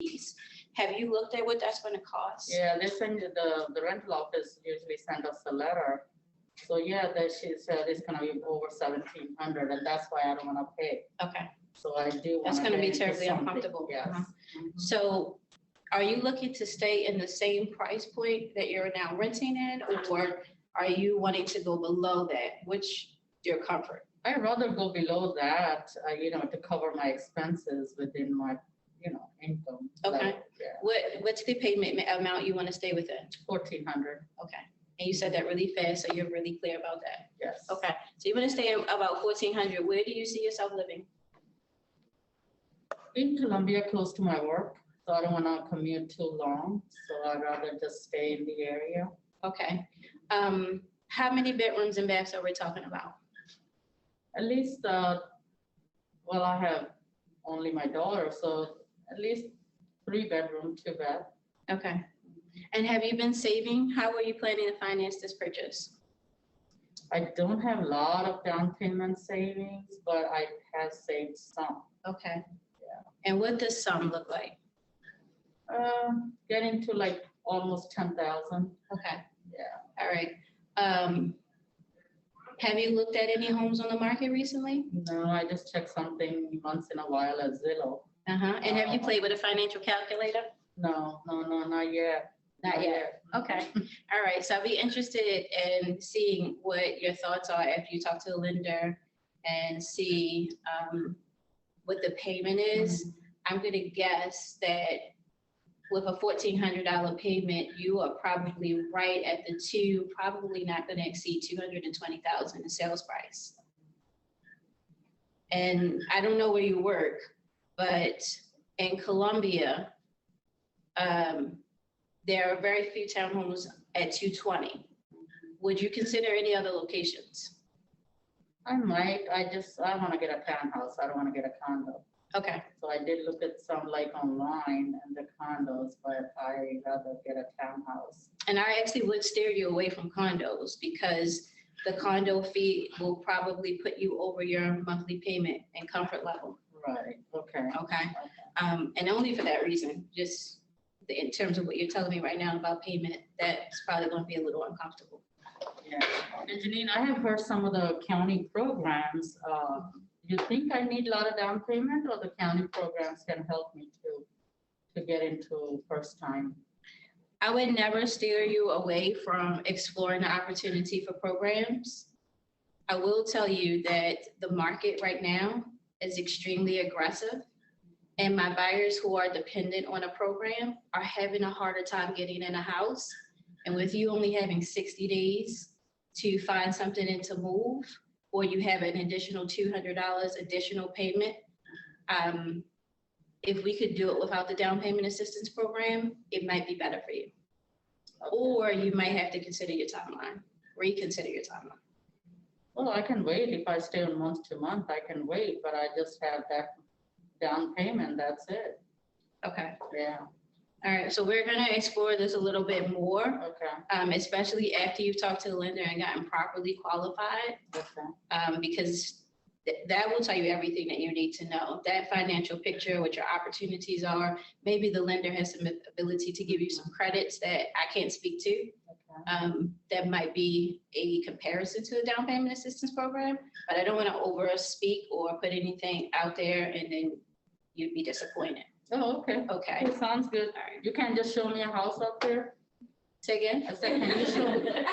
lease. Have you looked at what that's going to cost? Yeah, they send the rental office usually send us a letter. So yeah, that she said it's gonna be over 1,700, and that's why I don't want to pay. Okay. So I do. That's going to be terribly uncomfortable. Yes. So are you looking to stay in the same price point that you're now renting in, or are you wanting to go below that? Which your comfort? I'd rather go below that, to cover my expenses within my, income. Okay. level. Yeah. What's the payment amount you want to stay within? 1,400. Okay. And you said that really fast, so you're really clear about that. Yes. Okay. So you want to stay at about 1,400. Where do you see yourself living? In Columbia, close to my work, so I don't want to commute too long. So I'd rather just stay in the area. Okay. How many bedrooms and baths are we talking about? At least, I have only my daughter, so at least 3 bedroom, 2 bath. Okay. And have you been saving? How are you planning to finance this purchase? I don't have a lot of down payment savings, but I have saved some. Okay. Yeah. And what does some look like? Getting to like almost 10,000. Okay. Yeah. All right. Have you looked at any homes on the market recently? No, I just check something once in a while at Zillow. And have you played with a financial calculator? No, not yet. Not yet. Okay. All right. So I'll be interested in seeing what your thoughts are after you talk to the lender and see what the payment is. I'm going to guess that with a $1,400 payment, you are probably right at the probably not going to exceed $220,000 in sales price. And I don't know where you work, but in Columbia, there are very few townhomes at 220. Would you consider any other locations? I might. I want to get a townhouse. I don't want to get a condo. Okay. So I did look at some like online and the condos, but I rather get a townhouse. And I actually would steer you away from condos because the condo fee will probably put you over your monthly payment and comfort level. Right. Okay. Okay. And only for that reason, just in terms of what you're telling me right now about payment, that's probably going to be a little uncomfortable. Yeah. And Jeanine, I have heard some of the county programs. You think I need a lot of down payment, or the county programs can help me to get into first time? I would never steer you away from exploring the opportunity for programs. I will tell you that the market right now is extremely aggressive, and my buyers who are dependent on a program are having a harder time getting in a house. And with you only having 60 days to find something and to move, or you have an additional $200 additional payment, if we could do it without the down payment assistance program, it might be better for you. Or you might have to consider your timeline, reconsider your timeline. Well, I can wait. If I stay on month to month, I can wait, but I just have that down payment, that's it. Okay. Yeah. All right, so we're gonna explore this a little bit more, Okay. especially after you've talked to the lender and gotten properly qualified, Okay. because that will tell you everything that you need to know. That financial picture, what your opportunities are. Maybe the lender has some ability to give you some credits that I can't speak to. Okay. That might be a comparison to the down payment assistance program, but I don't want to over speak or put anything out there and then you'd be disappointed. Oh, okay. Okay. Okay, sounds good. All right. You can't just show me a house up there? Say again? I said,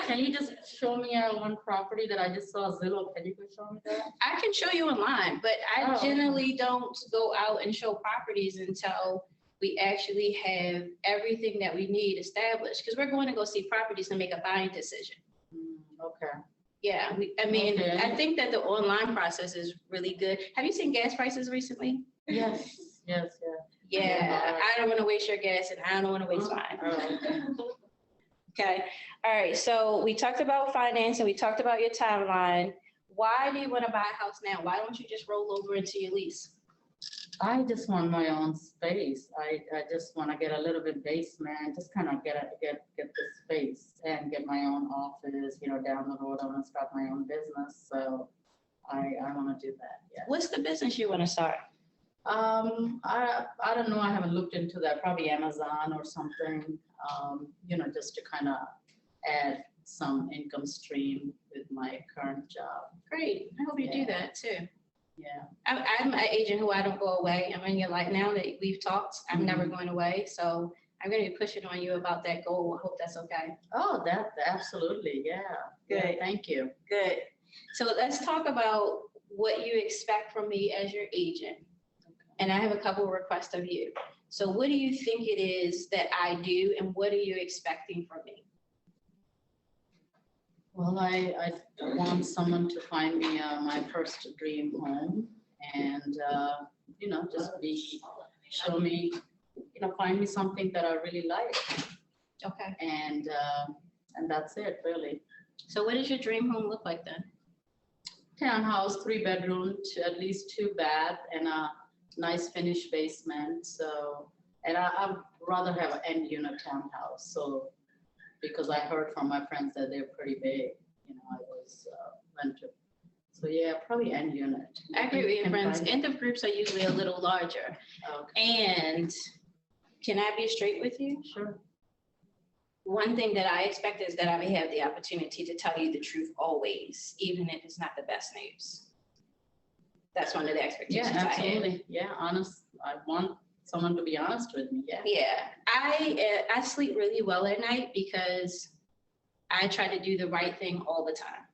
can you just show me one property that I just saw Zillow? Can you go show me that? I can show you online, but I Oh. generally don't go out and show properties until we actually have everything that we need established, because we're going to go see properties and make a buying decision. Okay. Yeah, Okay. I think that the online process is really good. Have you seen gas prices recently? Yes, yes, Yeah, I don't want to waste your gas and I don't want to waste mine. Oh, Okay, all right, so we talked about finance and we talked about your timeline. Why do you want to buy a house now? Why don't you just roll over into your lease? I just want my own space. I just want to get a little bit basement, just kind of get the space and get my own office, down the road. I want to start my own business. So I want to do that. Yeah. What's the business you want to start? I don't know. I haven't looked into that. Probably Amazon or something. Just to kind of add some income stream with my current job. Great. I hope you do Yeah. that too. Yeah. I'm an agent who I don't go away. I'm in your life now that we've talked. I'm never going away. So I'm going to be pushing on you about that goal. I hope that's okay. Oh, that absolutely. Yeah. Good. Yeah, thank you. Good. So let's talk about what you expect from me as your agent. And I have a couple of requests of you. So what do you think it is that I do and what are you expecting from me? Well, I want someone to find me my first dream home and, show me, find me something that I really like. Okay. And that's it, really. So what does your dream home look like then? Townhouse, 3 bedroom, at least 2 bath and a nice finished basement. So, and I'd rather have an end unit townhouse. So, because I heard from my friends that they're pretty big, I was went to. So yeah, probably end unit. I agree with your friends. End of groups are usually a little larger. Okay. And can I be straight with you? Sure. One thing that I expect is that I may have the opportunity to tell you the truth always, even if it's not the best news. That's one of the expectations Yeah, I have. absolutely. Yeah, honest. I want someone to be honest with me. Yeah. Yeah, I sleep really well at night because I try to do the right thing all the time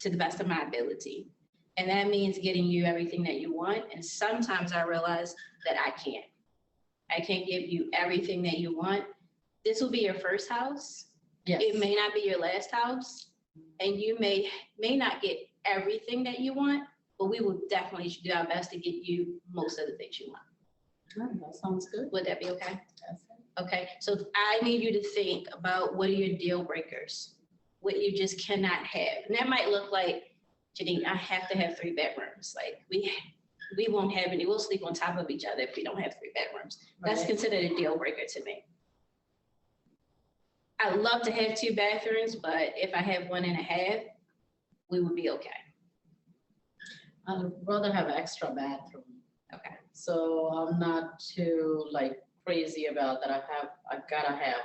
to the best of my ability. And that means getting you everything that you want. And sometimes I realize that I can't. I can't give you everything that you want. This will be your first house. Yes. It may not be your last house. And you may not get everything that you want, but we will definitely do our best to get you most of the things you want. Oh, that sounds good. Would that be okay? Yes. Okay, so I need you to think about what are your deal breakers, what you just cannot have. And that might look like, Jeanine, I have to have 3 bedrooms. Like we won't have any, we'll sleep on top of each other if we don't have 3 bedrooms. That's Right. considered a deal breaker to me. I love to have 2 bathrooms, but if I have 1.5, we would be okay. I'd rather have an extra bathroom. Okay. So I'm not too crazy about that. I gotta have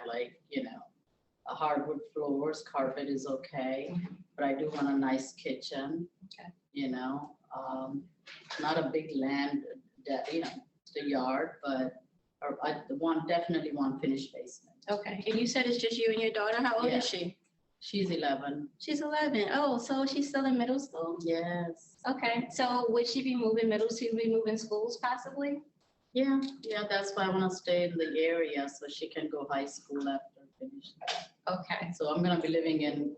a hardwood floors, carpet is okay, but I do want a nice kitchen. Okay. Not a big land that, the yard, but I definitely want finished basement. Okay, and you said it's just you and your daughter. How old Yeah. is she? She's 11. She's 11. Oh, so she's still in middle school? Yes. Okay, so would she be moving moving schools possibly? Yeah, that's why I want to stay in the area so she can go high school after finish. Okay, So I'm gonna be living in,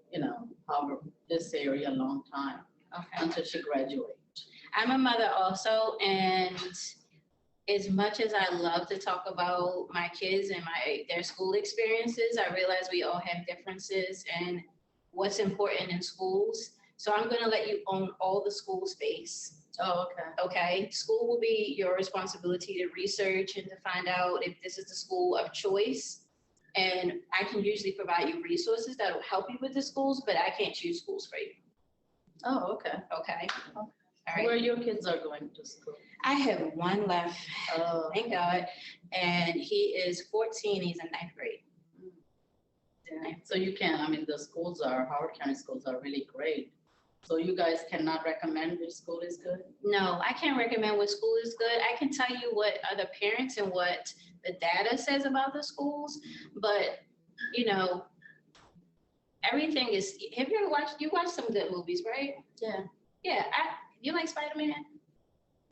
this area a long time okay. until she graduates. I'm a mother also, and as much as I love to talk about my kids and their school experiences, I realize we all have differences and what's important in schools. So I'm gonna let you own all the school space. Oh, okay. Okay, school will be your responsibility to research and to find out if this is the school of choice. And I can usually provide you resources that will help you with the schools, but I can't choose schools for you. Oh, okay. Okay. All Where right. your kids are going to school? I have one left, Oh, thank God, and he is 14. He's in 9th grade. so you can, the schools Howard County schools are really great. So you guys cannot recommend which school is good? No, I can't recommend what school is good. I can tell you what other parents and what the data says about the schools, but everything is. Have you ever watched some good movies, right? Yeah. Yeah, you like Spider-Man?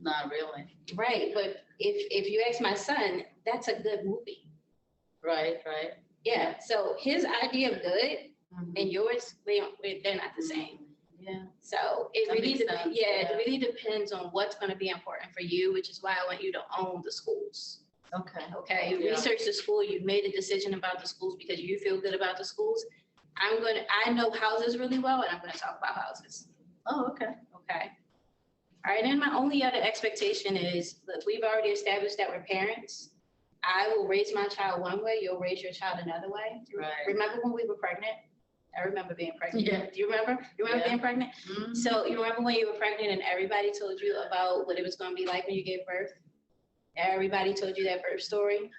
Not really. Right, but if you ask my son, that's a good movie. Right. Yeah, so his idea of good Mhm. and yours, they're not the same. Yeah. So it That really makes depends. sense, Yeah, yeah. it really depends on what's going to be important for you, which is why I want you to own the schools. Okay. Okay, you Yeah. research the school, you've made a decision about the schools because you feel good about the schools. I know houses really well, and I'm going to talk about houses. Oh, okay. Okay. All right, and my only other expectation is, look, we've already established that we're parents. I will raise my child one way, you'll raise your child another way. Right. Remember when we were pregnant? I remember being pregnant. Yeah. Do you remember? You remember Yeah. being pregnant? Mhm. So you remember when you were pregnant and everybody told you about what it was going to be like when you gave birth? Everybody told you that birth story.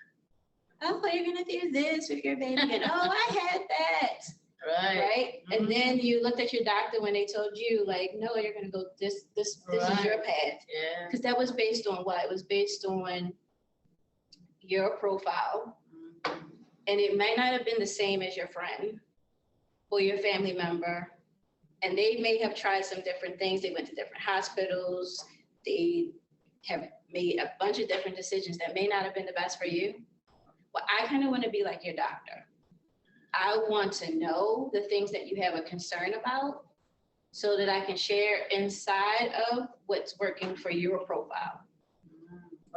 Oh, you're gonna do this with your baby, and oh, I had that. Right. Right? And then you looked at your doctor when they told you, like, no, you're gonna go this is your path. Yeah. Because that was based on what? It was based on your profile. And it might not have been the same as your friend or your family member. And they may have tried some different things. They went to different hospitals. They have made a bunch of different decisions that may not have been the best for you. Well, I kind of want to be like your doctor. I want to know the things that you have a concern about so that I can share inside of what's working for your profile.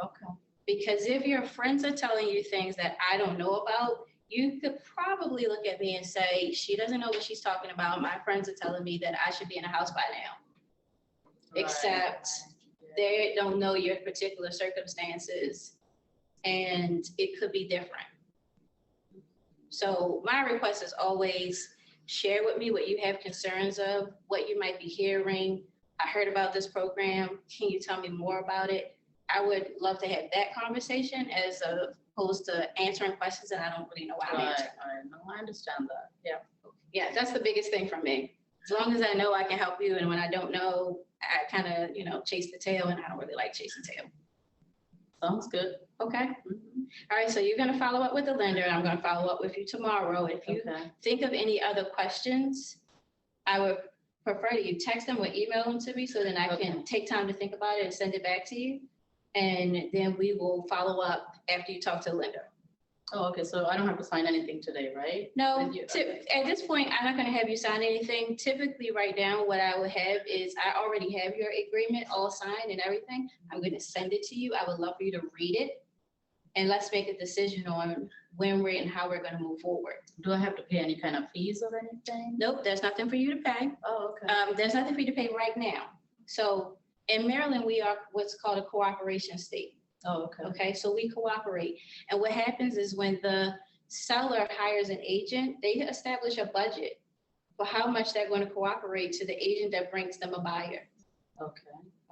Okay. Because if your friends are telling you things that I don't know about, you could probably look at me and say, she doesn't know what she's talking about. My friends are telling me that I should be in a house by now. Right. Except they don't know your particular circumstances and it could be different. So my request is always share with me what you have concerns of, what you might be hearing. I heard about this program. Can you tell me more about it? I would love to have that conversation as opposed to answering questions that I don't really know how to answer. No, I understand that. Yeah. Yeah, that's the biggest thing for me. As long as I know I can help you, and when I don't know, I kind of, chase the tail, and I don't really like chasing tail. Sounds good. Okay. All right, so you're going to follow up with the lender, and I'm going to follow up with you tomorrow. If you think of any other questions, I would prefer that you text them or email them to me so then I can take time to think about it and send it back to you. And then we will follow up after you talk to the lender. Oh, okay. So I don't have to sign anything today, right? No, at this point, I'm not going to have you sign anything. Typically right now, what I would have is I already have your agreement all signed and everything. I'm going to send it to you. I would love for you to read it. And let's make a decision on when we're and how we're going to move forward. Do I have to pay any kind of fees or anything? Nope, there's nothing for you to pay. Oh, okay. There's nothing for you to pay right now. So in Maryland, we are what's called a cooperation state. Oh, okay. Okay, so we cooperate. And what happens is when the seller hires an agent, they establish a budget for how much they're going to cooperate to the agent that brings them a buyer. Okay.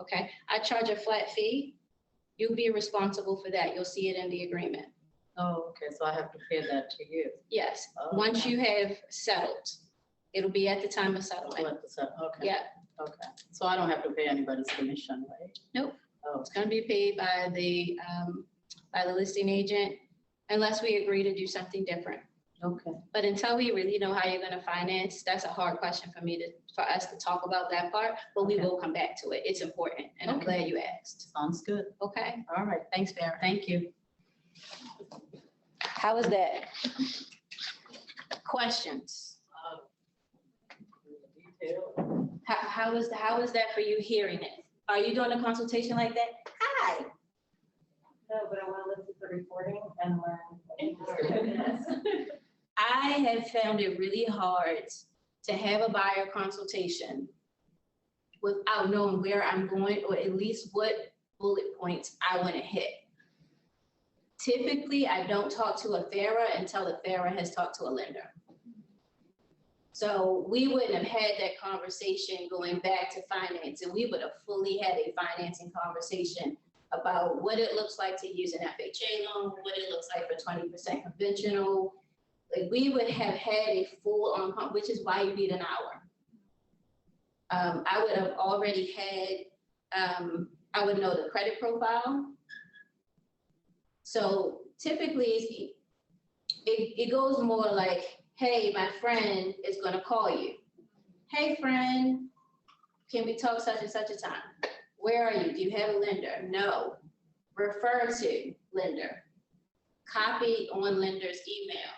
Okay, I charge a flat fee. You'll be responsible for that. You'll see it in the agreement. Oh, okay. So I have to pay that to you. Yes, Oh, once okay. you have settled, it'll be at the time of settlement. Okay. Yeah, Okay. So I don't have to pay anybody's commission, right? Nope. Oh, it's going to be paid by the listing agent unless we agree to do something different. okay. But until we really know how you're going to finance, that's a hard question for us to talk about that part, but we will come back to it. It's important, and I'm glad you asked. Sounds good. Okay, All right. thanks, Farrah. Thank you. How was that? Questions? How is that for you hearing it? Are you doing a consultation like that? Hi. No, but I want to listen to the recording and learn. I have found it really hard to have a buyer consultation without knowing where I'm going, or at least what bullet points I want to hit. Typically, I don't talk to a FARA until the FARA has talked to a lender. So we wouldn't have had that conversation going back to finance, and we would have fully had a financing conversation about what it looks like to use an FHA loan, what it looks like for 20% conventional. Like, we would have had a full on, which is why you need an hour. I would have already had, I would know the credit profile. So typically it goes more like, hey, my friend is gonna call you. Hey, friend, can we talk such and such a time? Where are you? Do you have a lender? No. Refer to lender. Copy on lender's email.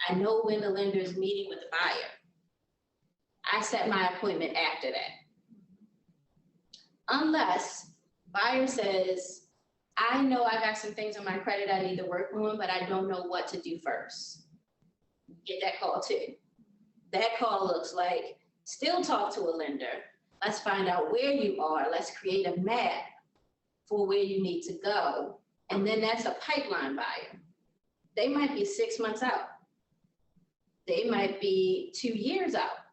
I know when the lender is meeting with the buyer. I set my appointment after that. Unless buyer says, I know I got some things on my credit I need to work on, but I don't know what to do first. Get that call too. That call looks like, still talk to a lender. Let's find out where you are. Let's create a map for where you need to go. And then that's a pipeline buyer. They might be 6 months out. They might be 2 years out.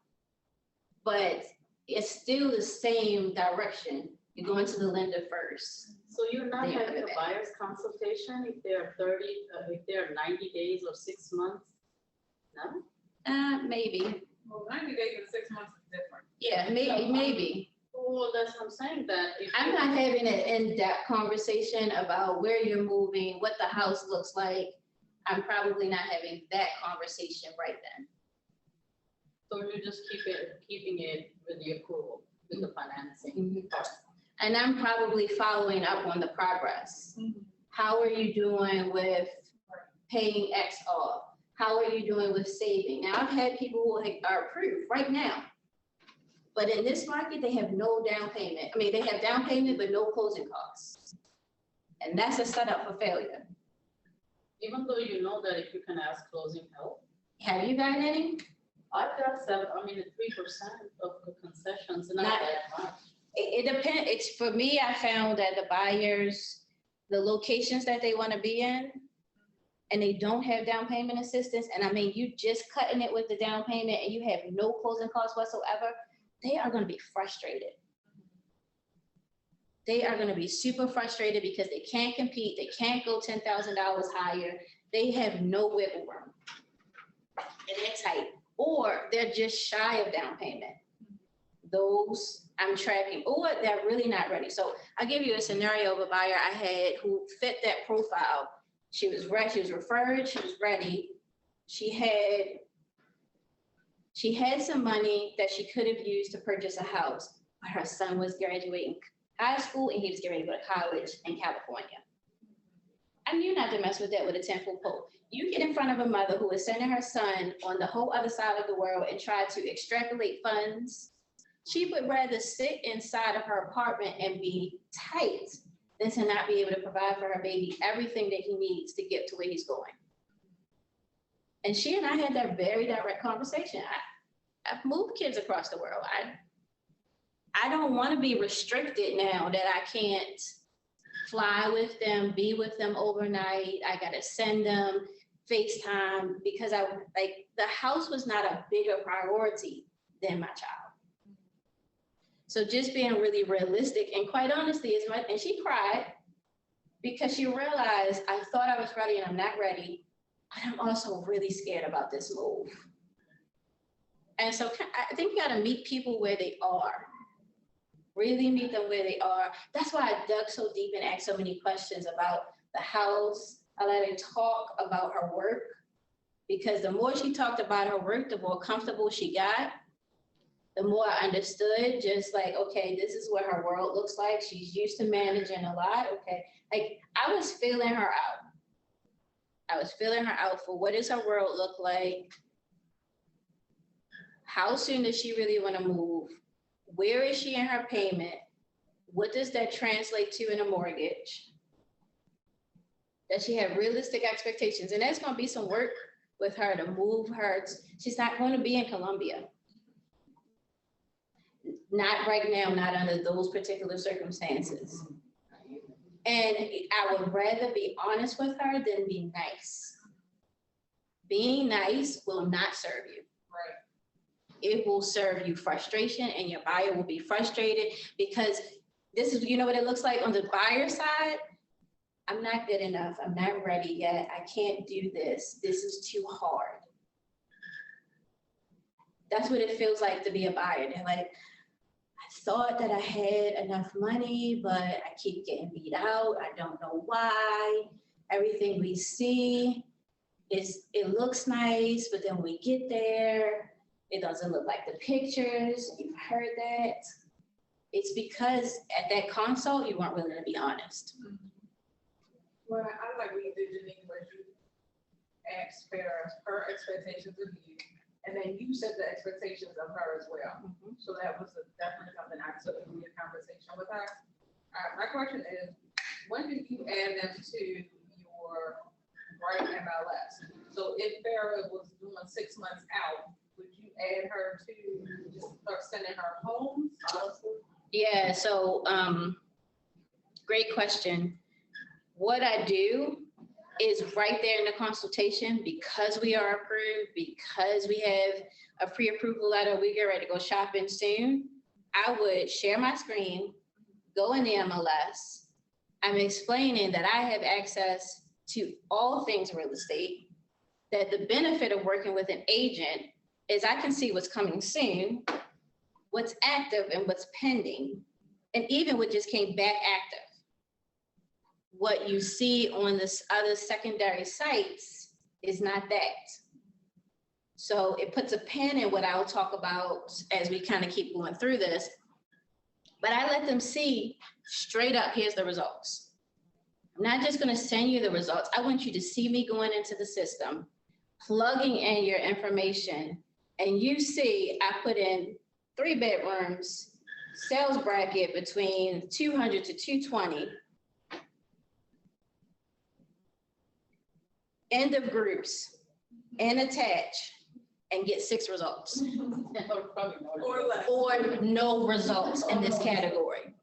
But it's still the same direction. You go into the lender first. So you're not They having have a it. buyer's consultation if they're 30, if they're 90 days or 6 months? No? Maybe. Well, 90 days and 6 months is different. Yeah, maybe. Well, that's what I'm saying, that if. I'm not having an in-depth conversation about where you're moving, what the house looks like. I'm probably not having that conversation right then. So you just keeping it with the approval, with the financing. And I'm probably following up on the progress. How are you doing with paying X off? How are you doing with saving? Now, I've had people who are approved right now. But in this market, they have no down payment. I mean, they have down payment, but no closing costs. And that's a setup for failure. Even though you know that if you can ask closing help. Have you gotten any? I've got 3% of the concessions, not Not- that much. It depends. It's, for me, I found that the buyers, the locations that they want to be in, and they don't have down payment assistance, and I mean, you just cutting it with the down payment and you have no closing costs whatsoever, they are going to be frustrated. They are going to be super frustrated because they can't compete. They can't go $10,000 higher. They have no wiggle room. And they're tight. Or they're just shy of down payment. Those I'm tracking. Or they're really not ready. So I'll give you a scenario of a buyer I had who fit that profile. She was ready. She was referred. She was ready. She had some money that she could have used to purchase a house, but her son was graduating high school and he was getting ready to go to college in California. I knew not to mess with that with a 10-foot pole. You get in front of a mother who is sending her son on the whole other side of the world and try to extrapolate funds. She would rather sit inside of her apartment and be tight than to not be able to provide for her baby everything that he needs to get to where he's going. And she and I had that very direct conversation. I've moved kids across the world. I don't want to be restricted now that I can't fly with them, be with them overnight. I got to send them FaceTime because the house was not a bigger priority than my child. So just being really realistic and quite honestly, and she cried because she realized I thought I was ready and I'm not ready. But I'm also really scared about this move. And so I think you got to meet people where they are. Really meet them where they are. That's why I dug so deep and asked so many questions about the house. I let her talk about her work because the more she talked about her work, the more comfortable she got. The more I understood, just like, okay, this is what her world looks like. She's used to managing a lot. Okay. Like I was feeling her out. I was feeling her out for what does her world look like? How soon does she really want to move? Where is she in her payment? What does that translate to in a mortgage? Does she have realistic expectations? And that's going to be some work with her to move her. She's not going to be in Colombia. Not right now, not under those particular circumstances. And I would rather be honest with her than be nice. Being nice will not serve you. Right. It will serve you frustration and your buyer will be frustrated because this is, you know what it looks like on the buyer side? I'm not good enough. I'm not ready yet. I can't do this. This is too hard. That's what it feels like to be a buyer. They're like, I thought that I had enough money, but I keep getting beat out. I don't know why. Everything we see it looks nice, but then we get there, it doesn't look like the pictures. You've heard that. It's because at that consult, you weren't willing to be honest. Well, I like what you did, Jeanine, where you asked her expectations of you, and then you set the expectations of her as well. So that was definitely something I took in your conversation with her. My question is, when did you add them to your Bright MLS? So if Farrah was doing 6 months out, would you add her to just start sending her homes? Yeah, so great question. What I do is right there in the consultation, because we are approved, because we have a pre-approval letter, we get ready to go shopping soon, I would share my screen go in the MLS, I'm explaining that I have access to all things real estate, that the benefit of working with an agent is I can see what's coming soon, what's active and what's pending, and even what just came back active. What you see on this other secondary sites is not that. So it puts a pin in what I'll talk about as we kind of keep going through this. But I let them see straight up, here's the results. I'm not just going to send you the results. I want you to see me going into the system, plugging in your information, and you see I put in 3 bedrooms, sales bracket between 200 to 220, end of groups, and attach, and get 6 results. Or no results in this category.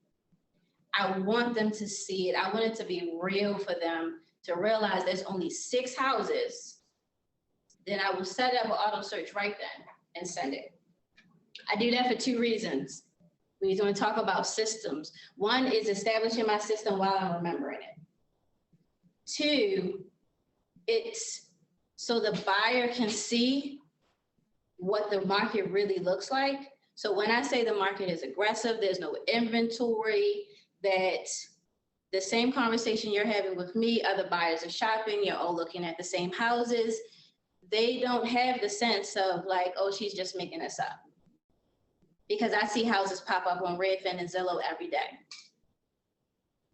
I want them to see it. I want it to be real for them to realize there's only 6 houses. Then I will set up an auto search right then and send it. I do that for 2 reasons. We're going to talk about systems. 1 is establishing my system while I'm remembering it. 2, it's so the buyer can see what the market really looks like. So when I say the market is aggressive, there's no inventory, that the same conversation you're having with me, other buyers are shopping, you're all looking at the same houses. They don't have the sense of like, oh, she's just making this up. Because I see houses pop up on Redfin and Zillow every day,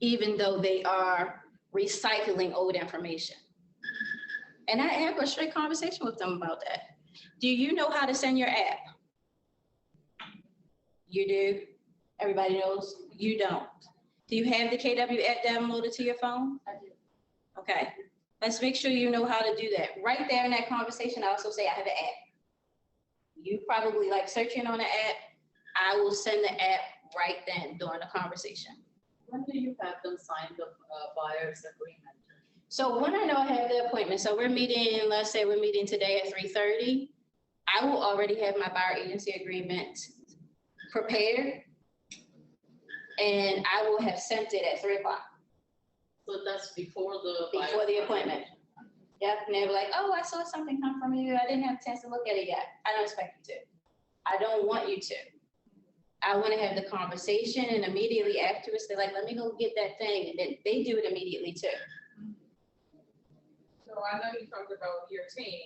even though they are recycling old information. And I have a straight conversation with them about that. Do you know how to send your app? You do? Everybody knows? You don't. Do you have the KW app downloaded to your phone? I do. Okay. Let's make sure you know how to do that. Right there in that conversation, I also say I have an app. You probably like searching on the app. I will send the app right then during the conversation. When do you have them sign the buyer's agreement? So when I know I have the appointment, so we're meeting, let's say we're meeting today at 3:30, I will already have my buyer agency agreement prepared, and I will have sent it at 3 o'clock. So that's before the Before the appointment. Yep, and they're like, oh, I saw something come from you. I didn't have a chance to look at it yet. I don't expect you to. I don't want you to. I want to have the conversation, and immediately afterwards, they're like, let me go get that thing. And then they do it immediately too. So I know you talked about your team.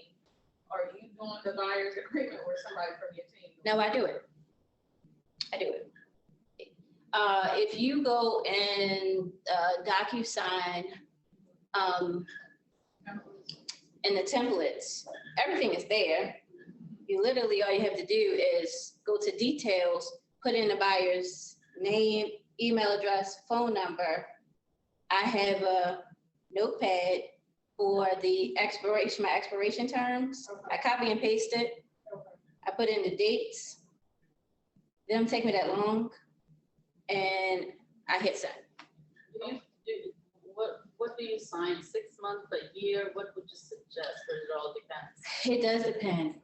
Are you doing the buyer's agreement or somebody from your team? No, I do it. I do it. If you go and DocuSign in the templates, everything is there. You literally, all you have to do is go to details, put in the buyer's name, email address, phone number. I have a notepad for the expiration, my expiration terms. I copy and paste it. I put in the dates. They don't take me that long. And I hit send. What do you sign? 6 months, a year? What would you suggest? Or it all depends? It does depend.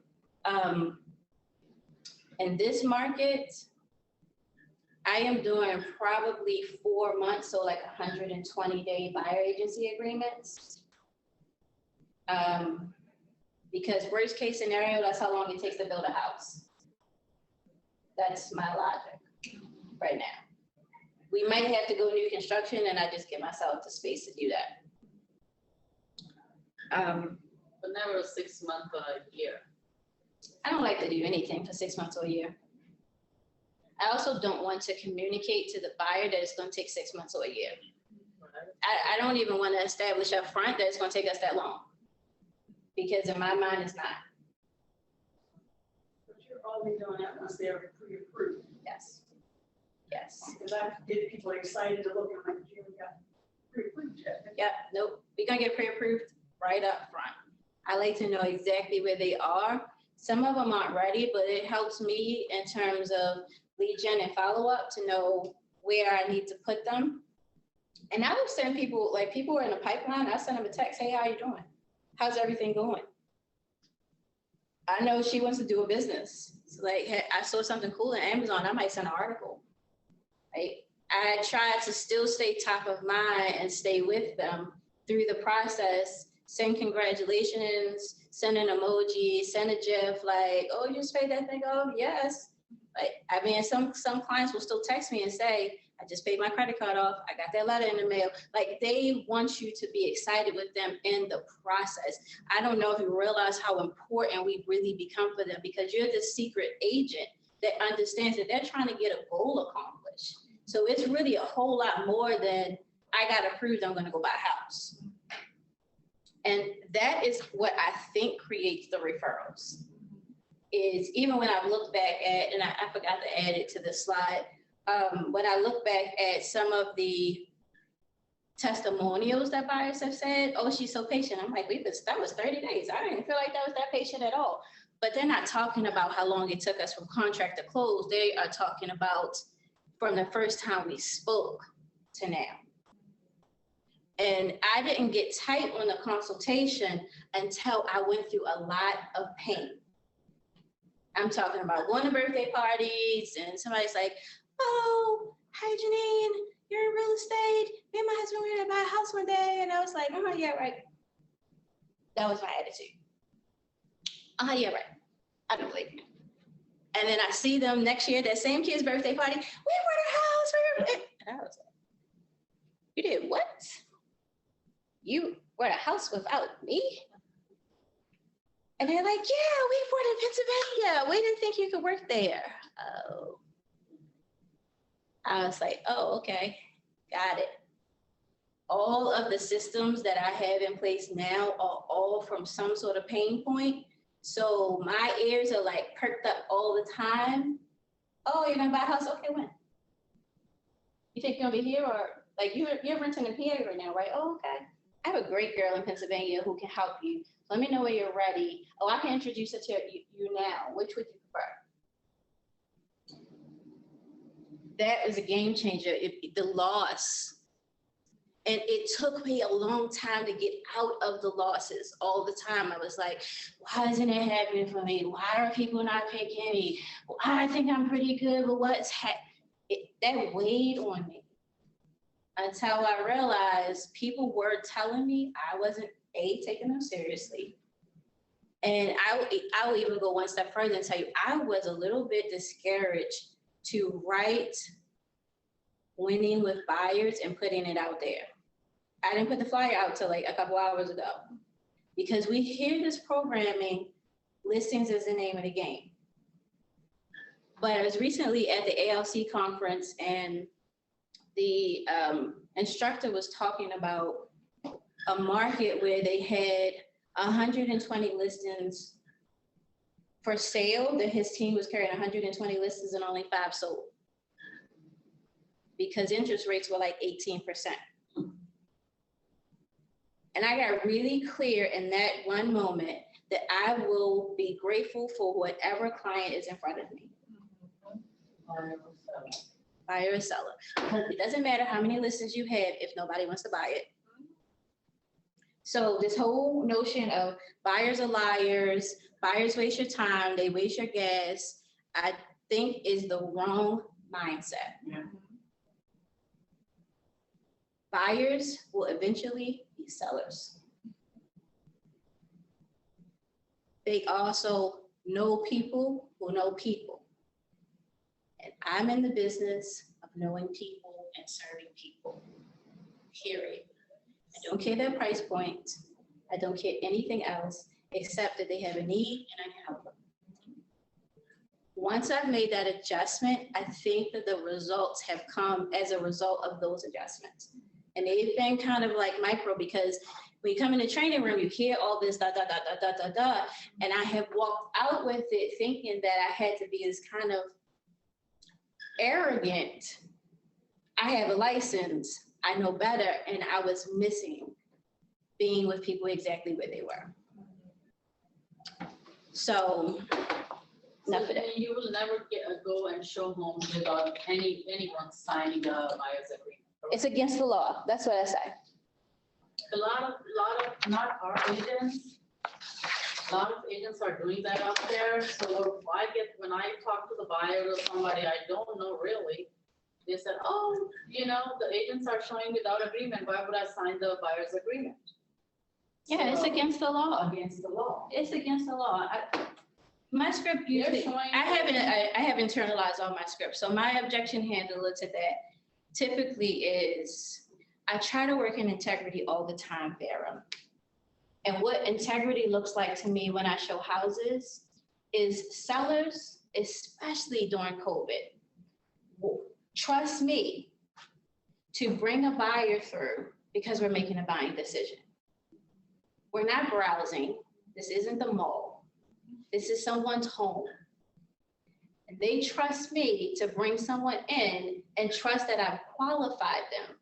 In this market, I am doing probably 4 months, so like 120-day buyer agency agreements. Because worst case scenario, that's how long it takes to build a house. That's my logic right now. We might have to go new construction, and I just give myself the space to do that. But never 6 months or a year. I don't like to do anything for 6 months or a year. I also don't want to communicate to the buyer that it's going to take 6 months or a year. I don't even want to establish up front that it's going to take us that long. Because in my mind, it's not. But you're only doing that once they're pre-approved. Yes. Yes. Because I get people excited to look at like, you got pre-approved yet. Yep. Nope. We're going to get pre-approved right up front. I like to know exactly where they are. Some of them aren't ready, but it helps me in terms of lead gen and follow-up to know where I need to put them. And I will send people, like people who are in the pipeline, I send them a text, hey, how you doing? How's everything going? I know she wants to do a business. So like, hey, I saw something cool on Amazon, I might send an article, right? I try to still stay top of mind and stay with them through the process, send congratulations, send an emoji, send a GIF like, oh, you just paid that thing off? Yes. Like, I mean, some clients will still text me and say, I just paid my credit card off. I got that letter in the mail. Like, they want you to be excited with them in the process. I don't know if you realize how important we really become for them, because you're the secret agent that understands that they're trying to get a goal accomplished. So it's really a whole lot more than I got approved, I'm gonna go buy a house. And that is what I think creates the referrals. Is even when I look back at, and I forgot to add it to the slide, when I look back at some of the testimonials that buyers have said, oh, she's so patient. I'm like, that was 30 days. I didn't feel like that was that patient at all. But they're not talking about how long it took us from contract to close. They are talking about from the first time we spoke to now. And I didn't get tight on the consultation until I went through a lot of pain. I'm talking about going to birthday parties and somebody's like, oh, hi, Jeanine, you're in real estate. Me and my husband were gonna buy a house one day. And I was like, oh, yeah, right. That was my attitude. Oh, yeah, right. I don't believe you. And then I see them next year, that same kid's birthday party. We bought a house. And I was like, you did what? You bought a house without me? And they're like, yeah, we bought in Pennsylvania. We didn't think you could work there. Oh. I was like, oh, okay, got it. All of the systems that I have in place now are all from some sort of pain point. So my ears are like perked up all the time. Oh, you're gonna buy a house? Okay, when? You think you're gonna be here, or like you're renting in PA right now, right? Oh, okay. I have a great girl in Pennsylvania who can help you. Let me know when you're ready. Oh, I can introduce her to you now. Which would you prefer? That is a game changer. The loss. And it took me a long time to get out of the losses all the time. I was like, why isn't it happening for me? Why are people not picking me? Well, I think I'm pretty good, but what's that weighed on me until I realized people were telling me I wasn't taking them seriously. And I will even go one step further and tell you, I was a little bit discouraged to write winning with buyers and putting it out there. I didn't put the flyer out till like a couple hours ago because we hear this programming, listings is the name of the game. But I was recently at the ALC conference and the instructor was talking about a market where they had 120 listings for sale, that his team was carrying 120 listings and only 5 sold because interest rates were like 18%. And I got really clear in that one moment that I will be grateful for whatever client is in front of me. Buyer or seller. It doesn't matter how many listings you have if nobody wants to buy it. So this whole notion of buyers are liars, buyers waste your time, they waste your gas, I think is the wrong mindset. Yeah. Buyers will eventually be sellers. They also know people who know people. And I'm in the business of knowing people and serving people, period. I don't care their price point. I don't care anything else except that they have a need and I can help them. Once I've made that adjustment, I think that the results have come as a result of those adjustments. And they've been kind of like micro because when you come in the training room, you hear all this da, da, da, da, da, da, da. And I have walked out with it thinking that I had to be this kind of arrogant. I have a license, I know better, and I was missing being with people exactly where they were. So, enough of that. You will never go and show homes without anyone signing a buyer's agreement. It's against the law. That's what I say. A lot of, not our agents, a lot of agents are doing that out there. So when I talk to the buyer or somebody I don't know really, They said, oh, the agents are showing without agreement, why would I sign the buyer's agreement? Yeah, it's So, against the law. against the law. It's against the law. My script usually, I have internalized all my scripts. So my objection handler to that typically is, I try to work in integrity all the time, Vera. And what integrity looks like to me when I show houses is sellers, especially during COVID, trust me to bring a buyer through because we're making a buying decision. We're not browsing. This isn't the mall. This is someone's home. And they trust me to bring someone in and trust that I've qualified them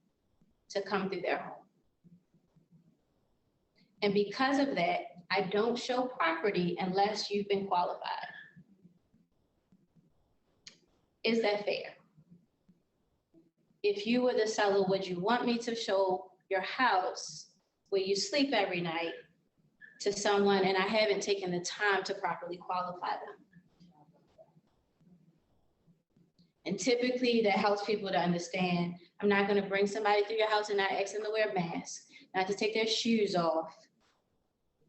to come through their home. And because of that, I don't show property unless you've been qualified. Is that fair? If you were the seller, would you want me to show your house where you sleep every night to someone and I haven't taken the time to properly qualify them? And typically that helps people to understand, I'm not gonna bring somebody through your house and not ask them to wear a mask, not to take their shoes off,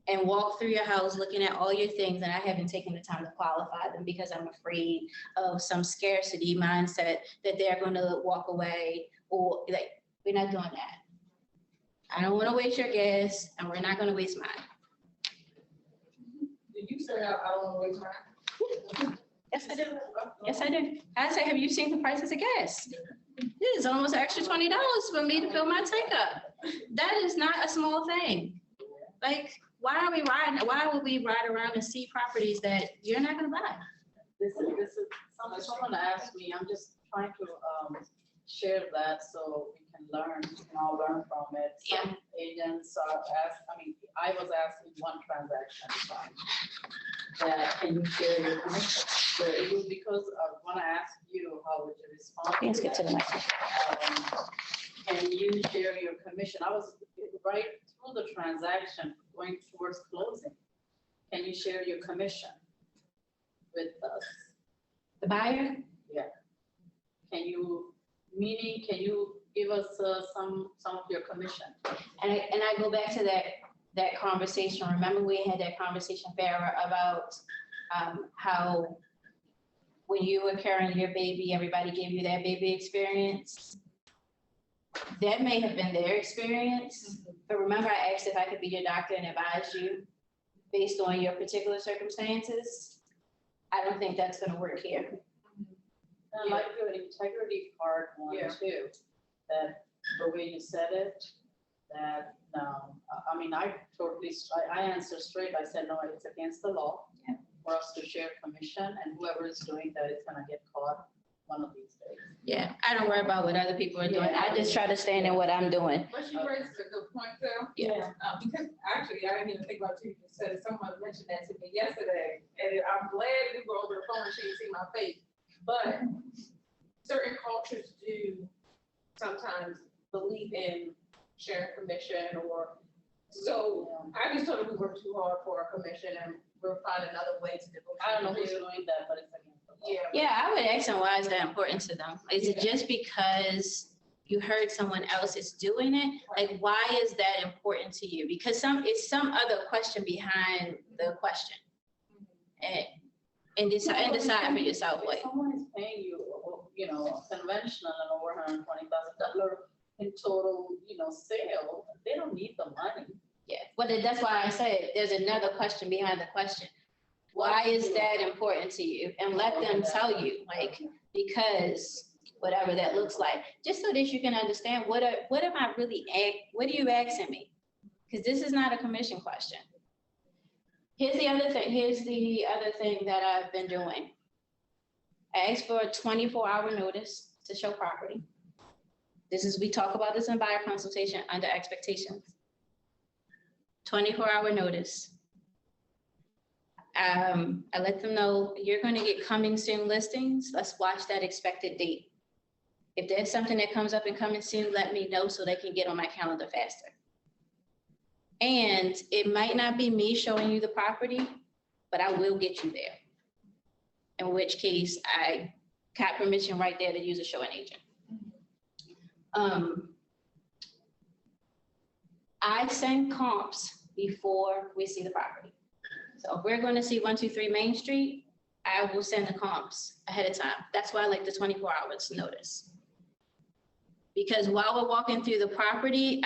and walk through your house looking at all your things and I haven't taken the time to qualify them because I'm afraid of some scarcity mindset that they're gonna walk away, or like, we're not doing that. I don't wanna waste your gas and we're not gonna waste mine. Did you say I don't want to waste mine? Yes, I do. Yes, I do. I say, have you seen the prices of gas? It is almost extra $20 for me to fill my tank up. That is not a small thing. Like, why would we ride around and see properties that you're not gonna buy? This is, someone asked me, I'm just trying to share that so we can learn, all learn from it. Some agents are asked, I was asked in one transaction, that can you share your commission? So it was because when I asked you, how would you respond? Let's get to the next one. Can you share your commission? I was right through the transaction going towards closing. Can you share your commission with us? The buyer? Yeah. Can you give us some of your commission? And I go back to that conversation. Remember we had that conversation, Farrah, about how when you were carrying your baby, everybody gave you that baby experience. That may have been their experience, but remember I asked if I could be your doctor and advise you based on your particular circumstances. I don't think that's gonna work here. I like your integrity part one too, that the way you said it, that, I answered straight, I said, no, it's against the law for us to share commission, and whoever is doing that is gonna get caught one of these days. Yeah, I don't worry about what other people are doing. I just try to stand in what I'm doing. But she raised a good point though. Yeah. Because actually, I didn't even think about you just said it. Someone mentioned that to me yesterday, and I'm glad we were over the phone and she didn't see my face. But certain cultures do sometimes believe in sharing commission, or so I just told her we work too hard for a commission and we'll find another way to negotiate. I don't know who's doing that, but it's against the law. Yeah. Yeah, I would ask them, why is that important to them? Is it just because you heard someone else is doing it? Like, why is that important to you? Because it's some other question behind the question. And decide for yourself. If Like, someone is paying you, conventional and over $120,000 in total, sale, they don't need the money. yeah, but that's why I said there's another question behind the question. Why is that important to you? And let them tell you, like, because whatever that looks like, just so that you can understand what are you asking me? Because this is not a commission question. Here's the other thing that I've been doing. I asked for a 24-hour notice to show property. We talk about this in buyer consultation under expectations. 24-hour notice. I let them know you're going to get coming soon listings. Let's watch that expected date. If there's something that comes up and coming soon, let me know so they can get on my calendar faster. And it might not be me showing you the property, but I will get you there. In which case I got permission right there to use a showing agent. I send comps before we see the property. So if we're going to see 123 Main Street, I will send the comps ahead of time. That's why I like the 24 hours notice. Because while we're walking through the property,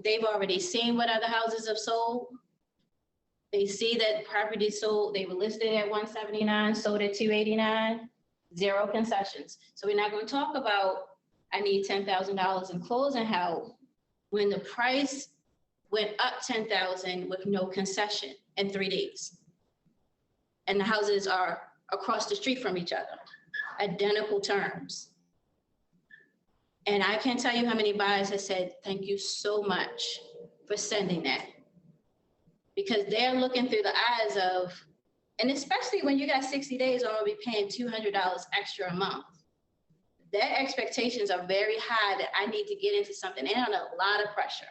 they've already seen what other houses have sold. They see that property sold, they were listed at 179, sold at 289, 0 concessions. So we're not going to talk about, I need $10,000 in closing help when the price went up 10,000 with no concession in 3 days. And the houses are across the street from each other, identical terms. And I can't tell you how many buyers have said, thank you so much for sending that. Because they're looking through the eyes of, and especially when you got 60 days or be paying $200 extra a month. Their expectations are very high that I need to get into something. They're under a lot of pressure.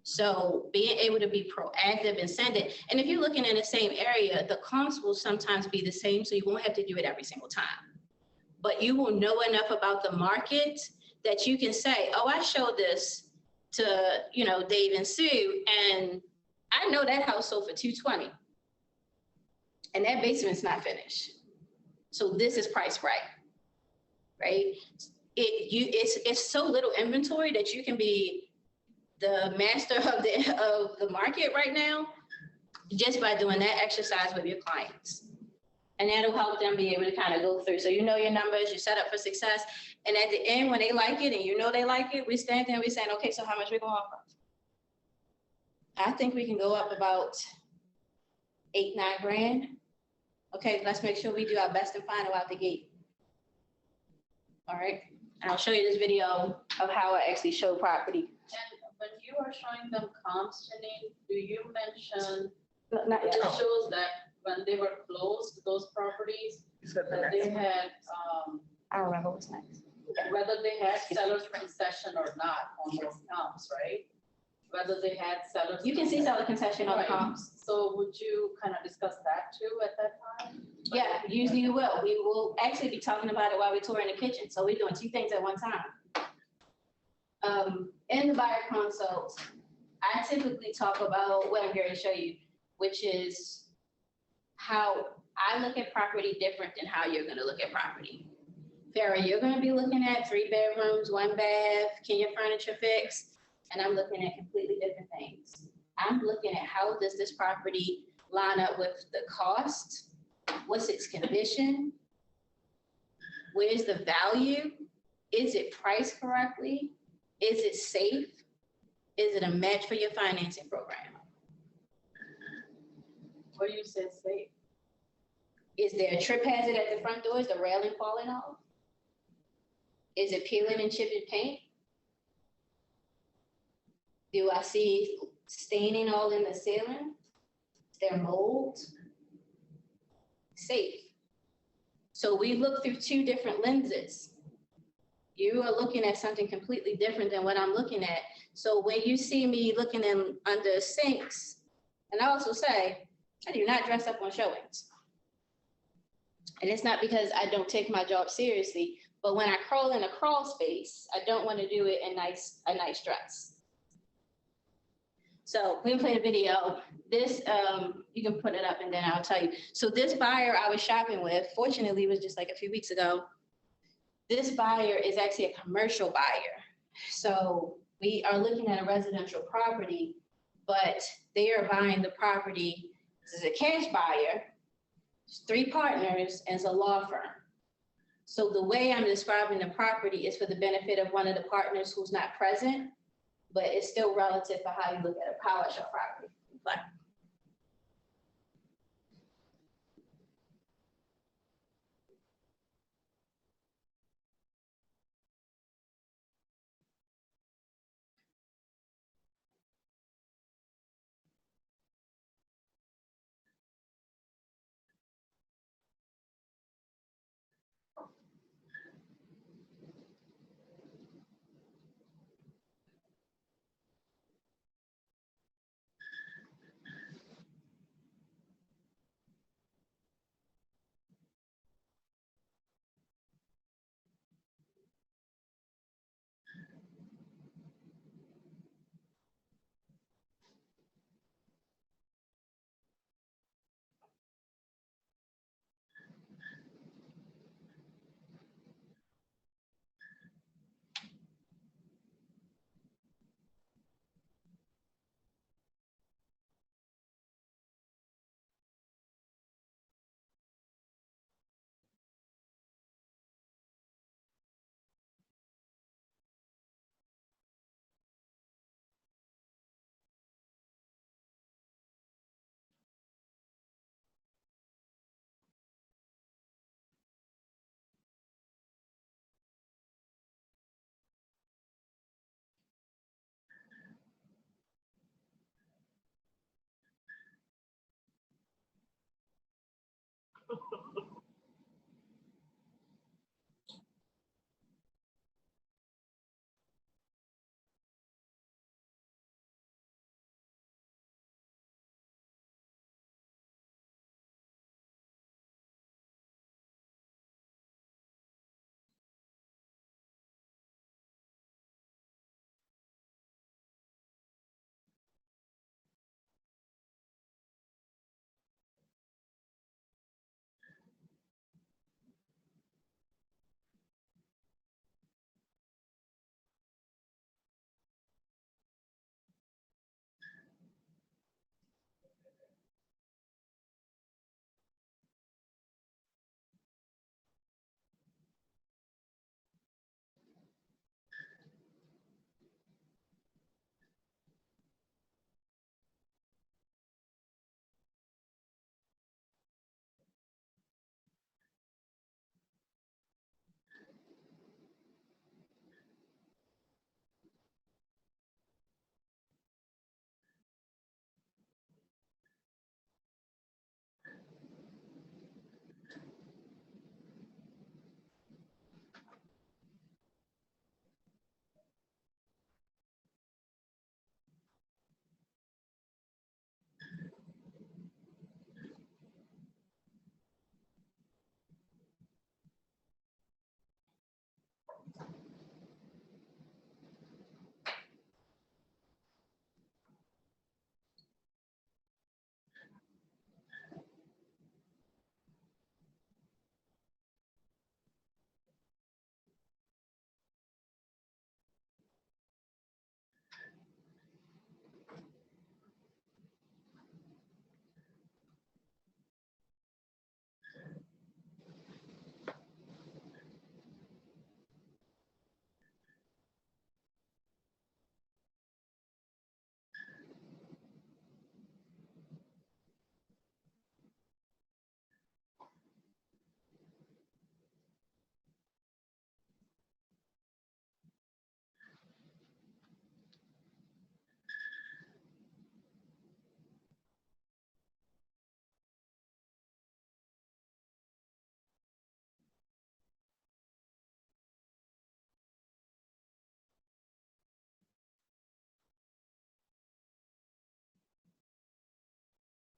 So being able to be proactive and send it. And if you're looking in the same area, the comps will sometimes be the same, so you won't have to do it every single time. But you will know enough about the market that you can say, oh, I showed this to, Dave and Sue, and I know that house sold for $220. And that basement's not finished. So this is priced right? It's so little inventory that you can be the master of the market right now just by doing that exercise with your clients. And that'll help them be able to kind of go through. So you know your numbers, you're set up for success. And at the end, when they like it and you know they like it, we stand there and we saying, okay, so how much we gonna offer? I think we can go up about 8, 9 grand. Okay, let's make sure we do our best and final out the gate. All right, and I'll show you this video of how I actually show property. And when you are showing them comps, Jeanine, do you mention, Not it yet. shows that when they were closed, those properties, that they had, I don't remember what's next. whether they had seller's concession or not on those comps, right? Whether they had sellers. You can see seller concession on the Right. comps. So would you kind of discuss that too at that time? Yeah, usually you will. We will actually be talking about it while we're touring the kitchen. So we're doing 2 things at one time. In the buyer consult, I typically talk about what I'm going to show you, which is how I look at property different than how you're going to look at property. Farrah, you're going to be looking at 3 bedrooms, 1 bath, can your furniture fix? And I'm looking at completely different things. I'm looking at how does this property line up with the cost? What's its condition? Where's the value? Is it priced correctly? Is it safe? Is it a match for your financing program? What do you say safe? Is there a trip hazard at the front door? Is the railing falling off? Is it peeling and chipping paint? Do I see staining all in the ceiling? Is there mold? Safe. So we look through 2 different lenses. You are looking at something completely different than what I'm looking at. So when you see me looking in under sinks, and I also say, I do not dress up on showings. And it's not because I don't take my job seriously, but when I crawl in a crawl space, I don't want to do it in a nice dress. So we can play the video. This, you can put it up and then I'll tell you. So this buyer I was shopping with, fortunately, it was just like a few weeks ago. This buyer is actually a commercial buyer. So we are looking at a residential property, but they are buying the property. This is a cash buyer, 3 partners, and it's a law firm. So the way I'm describing the property is for the benefit of one of the partners who's not present, but it's still relative to how you look at a power show property. But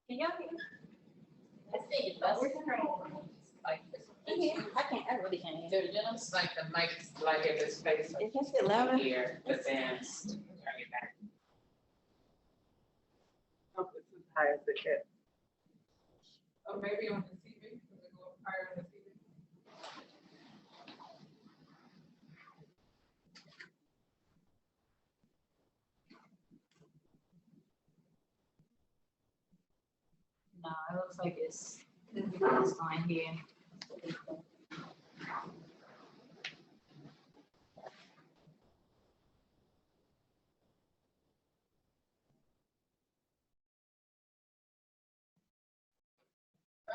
Can y'all hear? I think it's best. Like, I can't, I really can't hear. It's like the mic's like if it's face It can sit louder. here, but then turn it back. High as it gets. Or maybe on the TV, because it go higher on the TV. No, it looks like it's fine here.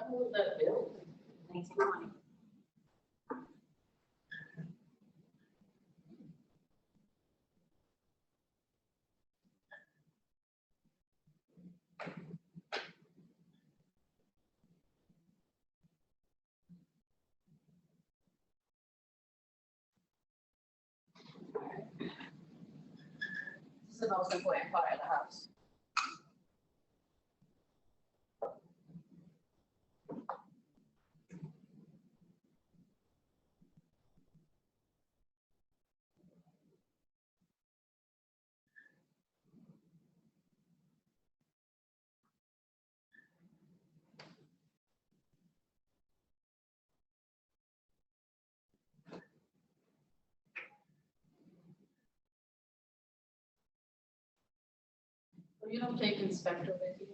When was that built? 1920. This is the most important part of the house. Well, you don't take inspector with you?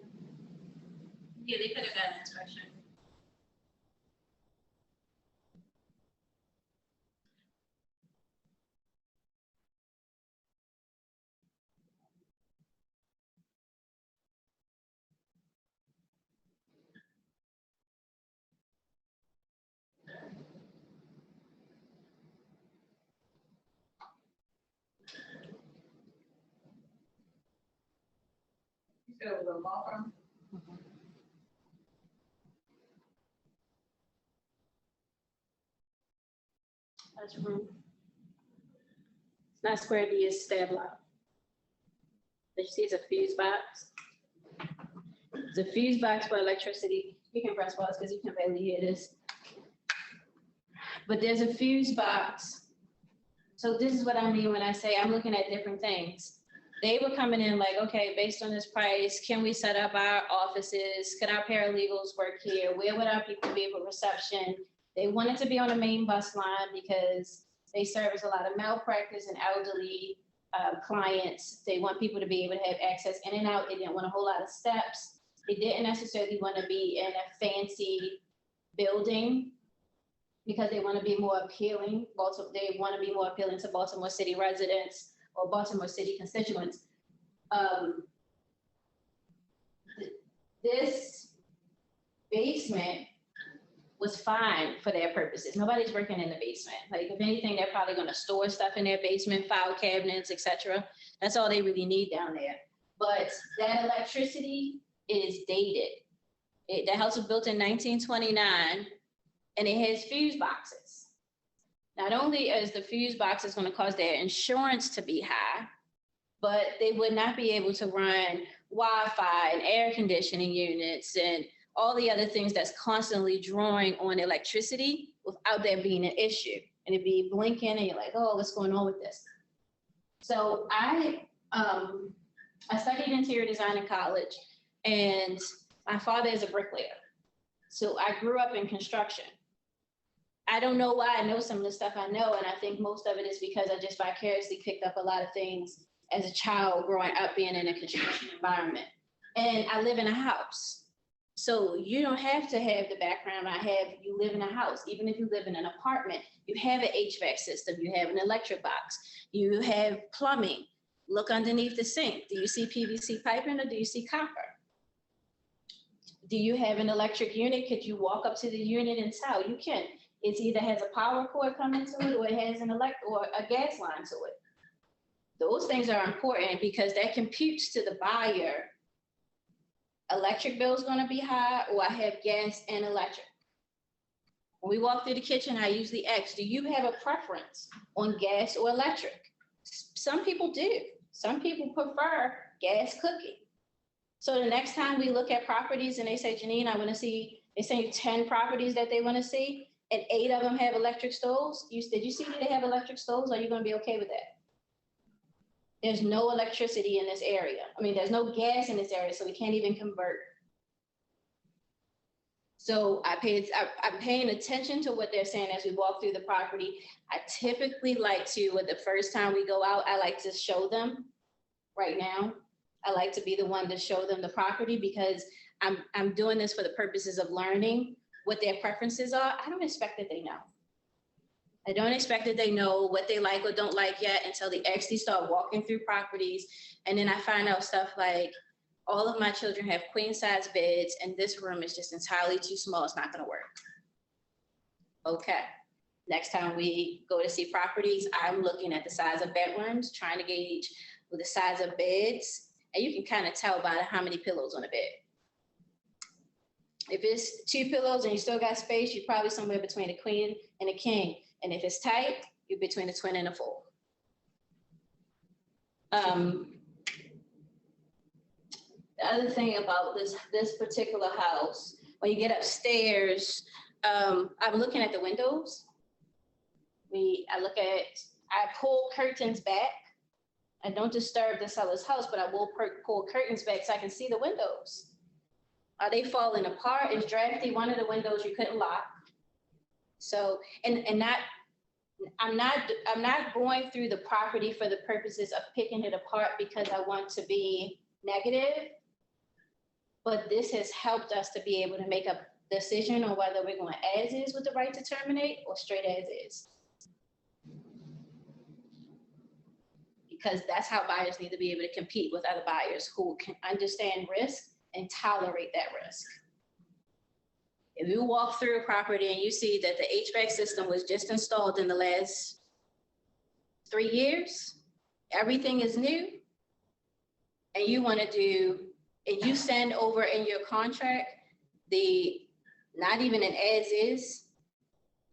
Yeah, they could have done an inspection. You said it was a law firm? That's room. It's not square D, it's stab lock. Did you see it's a fuse box? It's a fuse box for electricity. You can press pause because you can barely hear this. But there's a fuse box. So this is what I mean when I say I'm looking at different things. They were coming in like, okay, based on this price, can we set up our offices? Can our paralegals work here? Where would our people be for reception? They wanted to be on the main bus line because they service a lot of malpractice and elderly clients. They want people to be able to have access in and out. They didn't want a whole lot of steps. They didn't necessarily want to be in a fancy building because they want to be more appealing. They want to be more appealing to Baltimore City residents or Baltimore City constituents. This basement was fine for their purposes. Nobody's working in the basement. Like if anything, they're probably gonna store stuff in their basement, file cabinets, etc. That's all they really need down there. But that electricity is dated. The house was built in 1929 and it has fuse boxes. Not only is the fuse boxes gonna cause their insurance to be high, but they would not be able to run Wi-Fi and air conditioning units and all the other things that's constantly drawing on electricity without there being an issue. And it'd be blinking and you're like, oh, what's going on with this? So I studied interior design in college and my father is a bricklayer. So I grew up in construction. I don't know why I know some of the stuff I know. And I think most of it is because I just vicariously picked up a lot of things as a child growing up being in a construction environment. And I live in a house. So you don't have to have the background I have. You live in a house. Even if you live in an apartment, you have an HVAC system, you have an electric box, you have plumbing. Look underneath the sink. Do you see PVC piping or do you see copper? Do you have an electric unit? Could you walk up to the unit and tell? You can. It either has a power cord coming to it or it has an or a gas line to it. Those things are important because that computes to the buyer. Electric bill is going to be high, or I have gas and electric. When we walk through the kitchen, I usually ask, do you have a preference on gas or electric? Some people do. Some people prefer gas cooking. So the next time we look at properties and they say, Jeanine, I want to see, they say 10 properties that they want to see, and 8 of them have electric stoves. Did you see that they have electric stoves? Are you going to be okay with that? There's no electricity in this area. I mean, there's no gas in this area, so we can't even convert. So I'm paying attention to what they're saying as we walk through the property. I typically like to, with the first time we go out, I like to show them right now. I like to be the one to show them the property because I'm doing this for the purposes of learning what their preferences are. I don't expect that they know. I don't expect that they know what they like or don't like yet until they actually start walking through properties. And then I find out stuff like, all of my children have queen size beds and this room is just entirely too small. It's not gonna work. Okay, next time we go to see properties, I'm looking at the size of bedrooms, trying to gauge with the size of beds. And you can kind of tell by how many pillows on a bed. If it's 2 pillows and you still got space, you're probably somewhere between a queen and a king. And if it's tight, you're between a twin and a full. The other thing about this particular house, when you get upstairs, I'm looking at the windows. I pull curtains back. I don't disturb the seller's house, but I will pull curtains back so I can see the windows. Are they falling apart? It's drafty. One of the windows you couldn't lock. So, I'm not going through the property for the purposes of picking it apart because I want to be negative. But this has helped us to be able to make a decision on whether we're going as is with the right to terminate or straight as is. Because that's how buyers need to be able to compete with other buyers who can understand risk and tolerate that risk. If you walk through a property and you see that the HVAC system was just installed in the last 3 years, everything is new, and you want to do, and you send over in your contract not even an as-is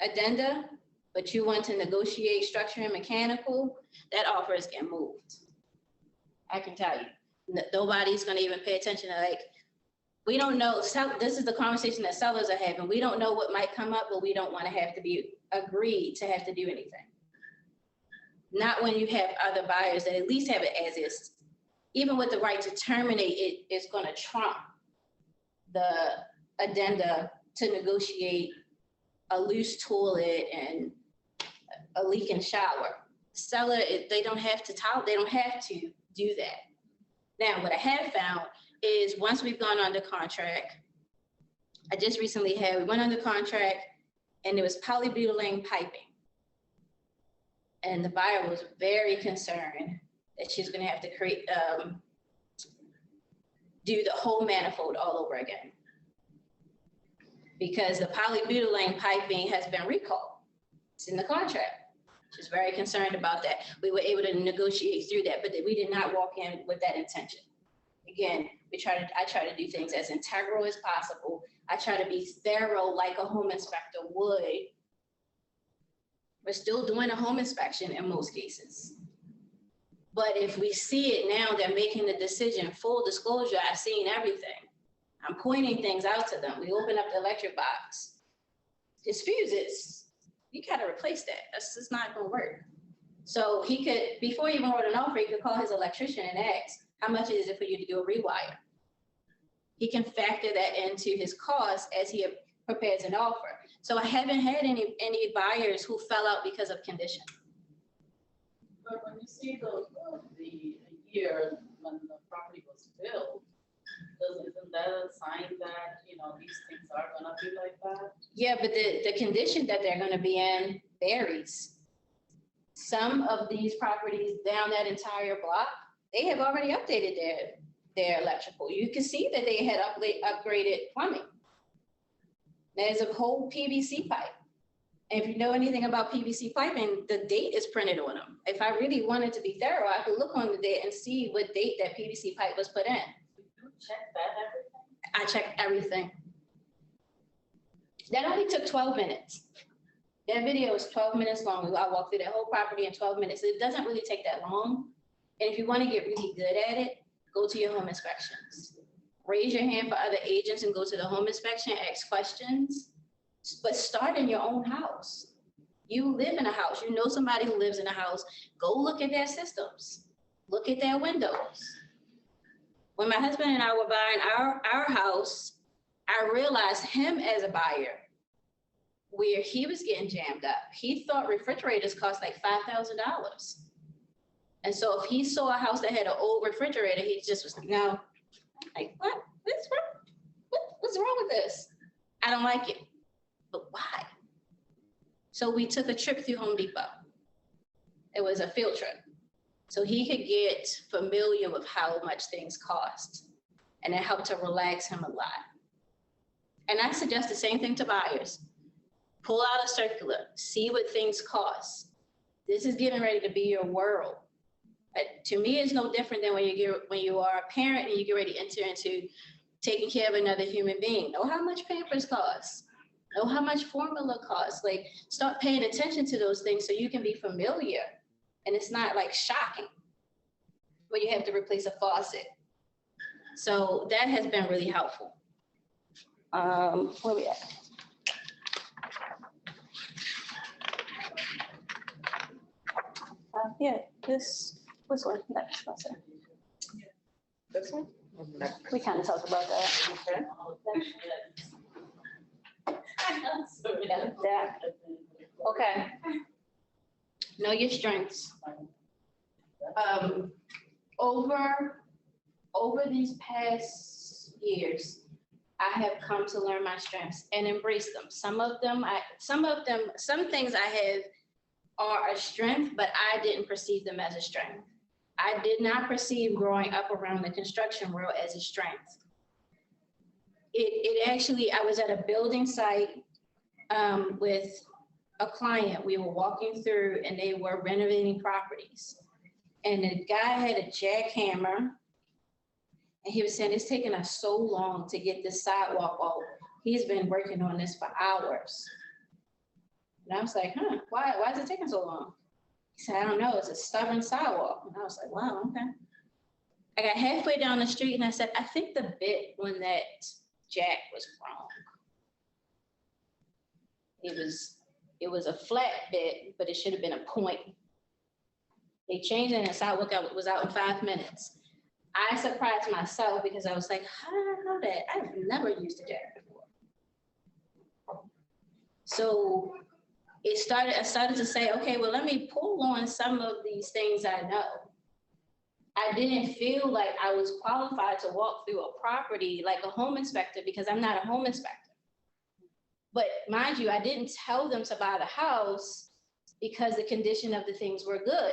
addenda, but you want to negotiate structure and mechanical, that offer is getting moved. I can tell you, nobody's going to even pay attention to, like, we don't know, this is the conversation that sellers are having. We don't know what might come up, but we don't want to have to be agreed to have to do anything. Not when you have other buyers that at least have it as is. Even with the right to terminate, it is going to trump the addenda to negotiate a loose toilet and a leaking shower. Seller, they don't have to do that. Now, what I have found is once we've gone under contract, we went under contract and it was polybutylene piping. And the buyer was very concerned that she's gonna have to do the whole manifold all over again. Because the polybutylene piping has been recalled. It's in the contract. She's very concerned about that. We were able to negotiate through that, but we did not walk in with that intention. Again, I try to do things as integral as possible. I try to be thorough like a home inspector would. We're still doing a home inspection in most cases. But if we see it now, they're making the decision, full disclosure, I've seen everything. I'm pointing things out to them. We open up the electric box. His fuses, you gotta replace that. That's just not gonna work. So he could, before he even wrote an offer, he could call his electrician and ask, how much is it for you to do a rewire? He can factor that into his cost as he prepares an offer. So I haven't had any buyers who fell out because of condition. But when you see the year when the property was built, isn't that a sign that, these things are gonna be like that? Yeah, but the condition that they're gonna be in varies. Some of these properties down that entire block, they have already updated their electrical. You can see that they had upgraded plumbing. There's a whole PVC pipe. And if you know anything about PVC piping, the date is printed on them. If I really wanted to be thorough, I could look on the date and see what date that PVC pipe was put in. You check that everything? I checked everything. That only took 12 minutes. That video is 12 minutes long. I walked through that whole property in 12 minutes. It doesn't really take that long. And if you want to get really good at it, go to your home inspections. raise your hand for other agents and go to the home inspection, ask questions, but start in your own house. You live in a house, you know somebody who lives in a house, go look at their systems, look at their windows. When my husband and I were buying our house, I realized him as a buyer, where he was getting jammed up. He thought refrigerators cost like $5,000. And so if he saw a house that had an old refrigerator, he just was like, no, like, what? What's wrong with this? I don't like it. But why? So we took a trip through Home Depot. It was a field trip. So he could get familiar with how much things cost. And it helped to relax him a lot. And I suggest the same thing to buyers. Pull out a circular, see what things cost. This is getting ready to be your world. To me, it's no different than when you are a parent and you get ready to enter into taking care of another human being. Know how much Pampers costs. Know how much formula costs. Like, start paying attention to those things so you can be familiar. And it's not like shocking when you have to replace a faucet. So that has been really helpful. Where we at? Yeah, this one, that's it. This one? We kind of talked about that. Yeah, that. Okay. Know your strengths. Over these past years, I have come to learn my strengths and embrace them. Some things I have are a strength, but I didn't perceive them as a strength. I did not perceive growing up around the construction world as a strength. It actually, I was at a building site with a client. We were walking through and they were renovating properties. And the guy had a jackhammer and he was saying, it's taken us so long to get this sidewalk off. He's been working on this for hours. And I was like, why is it taking so long? He said, I don't know, it's a stubborn sidewalk. And I was like, wow, okay. I got halfway down the street and I said, I think the bit when that jack was wrong. It was a flat bit, but it should have been a point. They changed it and the sidewalk was out in 5 minutes. I surprised myself because I was like, how did I know that? I've never used a jack before. So I started to say, okay, well, let me pull on some of these things I know. I didn't feel like I was qualified to walk through a property like a home inspector because I'm not a home inspector. But mind you, I didn't tell them to buy the house because the condition of the things were good.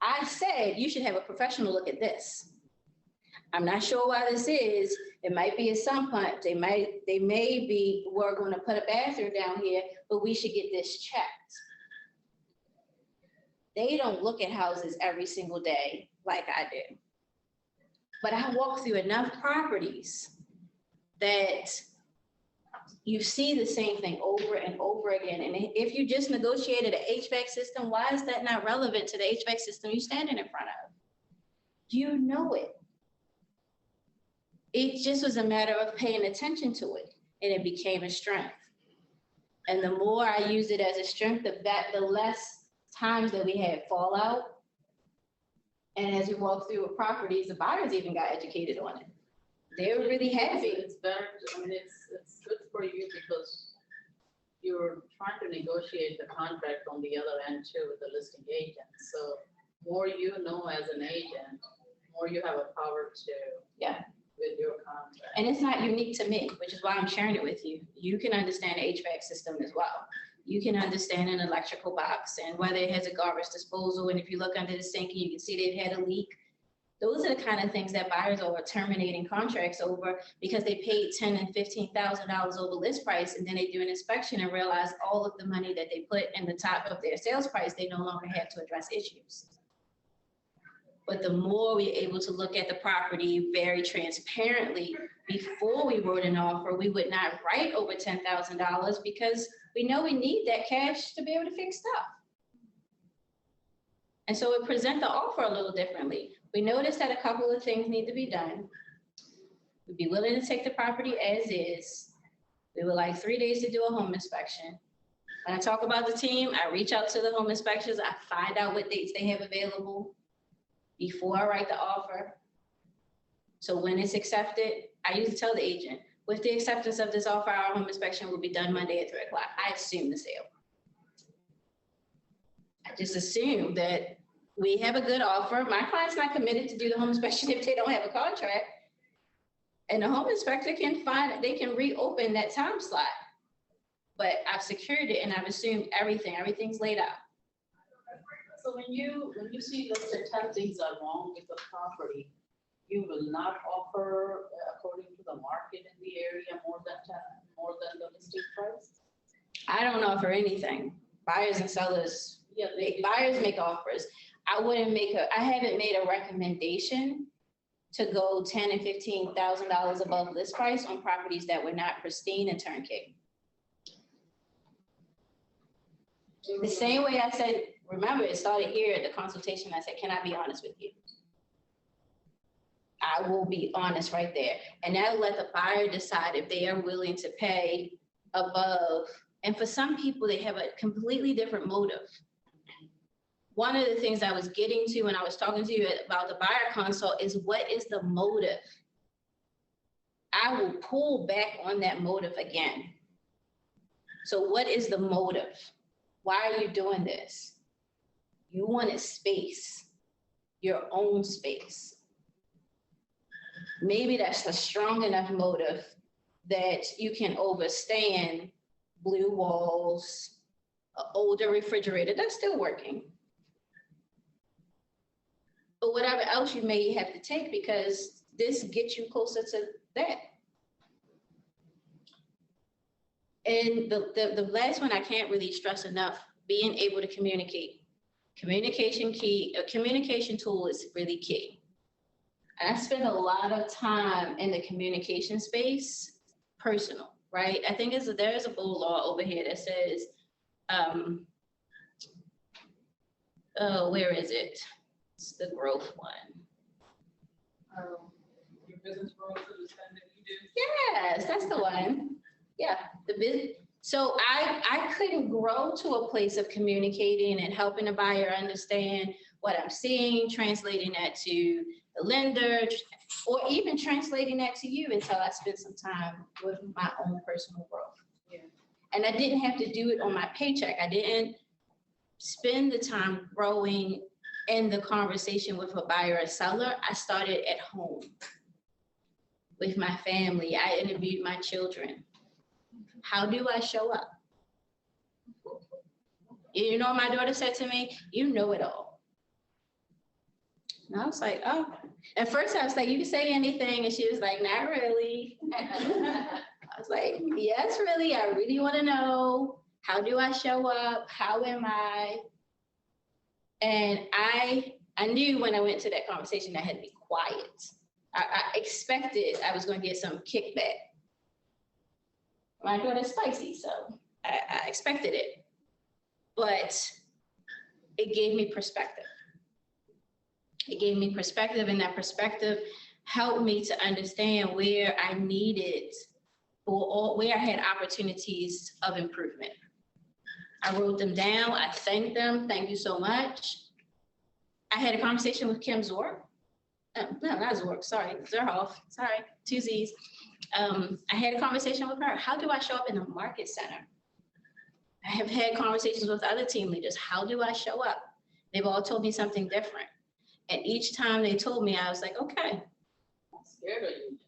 I said, you should have a professional look at this. I'm not sure why this is. It might be a sump pump. They may be, we're going to put a bathroom down here, but we should get this checked. They don't look at houses every single day like I do. But I walk through enough properties that you see the same thing over and over again. And if you just negotiated an HVAC system, why is that not relevant to the HVAC system you're standing in front of? You know it. It just was a matter of paying attention to it, and it became a strength. And the more I used it as a strength, the less times that we had fallout. And as we walked through properties, the buyers even got educated on it. They were really happy. It's better, it's good for you because you're trying to negotiate the contract on the other end too with the listing agent. So more you know as an agent, more you have a power to with your contract. And it's not unique to me, which is why I'm sharing it with you. You can understand the HVAC system as well. You can understand an electrical box and whether it has a garbage disposal. And if you look under the sink and you can see they've had a leak. Those are the kind of things that buyers are terminating contracts over because they paid $10,000 and $15,000 over list price, and then they do an inspection and realize all of the money that they put in the top of their sales price, they no longer have to address issues. But the more we're able to look at the property very transparently before we wrote an offer, we would not write over $10,000 because we know we need that cash to be able to fix stuff. And so it presents the offer a little differently. We noticed that a couple of things need to be done. We'd be willing to take the property as is. We would like 3 days to do a home inspection. When I talk about the team, I reach out to the home inspectors, I find out what dates they have available before I write the offer. So when it's accepted, I usually tell the agent, with the acceptance of this offer, our home inspection will be done Monday at 3 o'clock. I assume the sale. I just assume that we have a good offer. My client's not committed to do the home inspection if they don't have a contract. And the home inspector can they can reopen that time slot. But I've secured it and I've assumed everything's laid out. So when you see, let's say 10 things are wrong with the property, you will not offer according to the market in the area more than the listing price? I don't offer anything. Buyers and sellers, buyers make offers. I haven't made a recommendation to go $10,000 and $15,000 above list price on properties that were not pristine and turnkey. The same way I said, remember, it started here at the consultation. I said, can I be honest with you? I will be honest right there. And that'll let the buyer decide if they are willing to pay above. And for some people, they have a completely different motive. One of the things I was getting to when I was talking to you about the buyer consult is, what is the motive? I will pull back on that motive again. So what is the motive? Why are you doing this? You wanted space, your own space. Maybe that's a strong enough motive that you can overstand blue walls, an older refrigerator that's still working. But whatever else you may have to take, because this gets you closer to that. And the last one I can't really stress enough, being able to communicate. Communication tool is really key. And I spend a lot of time in the communication space, personal, right? I think there's a bold law over here that says, where is it? It's the growth one. Your business growth to the extent that you do. Yes, that's the one. Yeah, so I couldn't grow to a place of communicating and helping the buyer understand what I'm seeing, translating that to the lender, or even translating that to you until I spent some time with my own personal growth. Yeah. And I didn't have to do it on my paycheck. I didn't spend the time growing in the conversation with a buyer or seller. I started at home with my family. I interviewed my children. How do I show up? You know, my daughter said to me, you know it all. And I was like, oh. At first I was like, you can say anything. And she was like, not really. I was like, yes, really. I really want to know, how do I show up? How am I? And I knew when I went to that conversation, I had to be quiet. I expected I was going to get some kickback. My daughter's spicy, so I expected it. But it gave me perspective. It gave me perspective, and that perspective helped me to understand where I needed, or where I had opportunities of improvement. I wrote them down. I thanked them. Thank you so much. I had a conversation with Kim Zork. No, not Zork, sorry, Zerhoff, sorry, two Z's. I had a conversation with her. How do I show up in the market center? I have had conversations with other team leaders. How do I show up? They've all told me something different. And each time they told me, I was like, okay. I'm scared of you.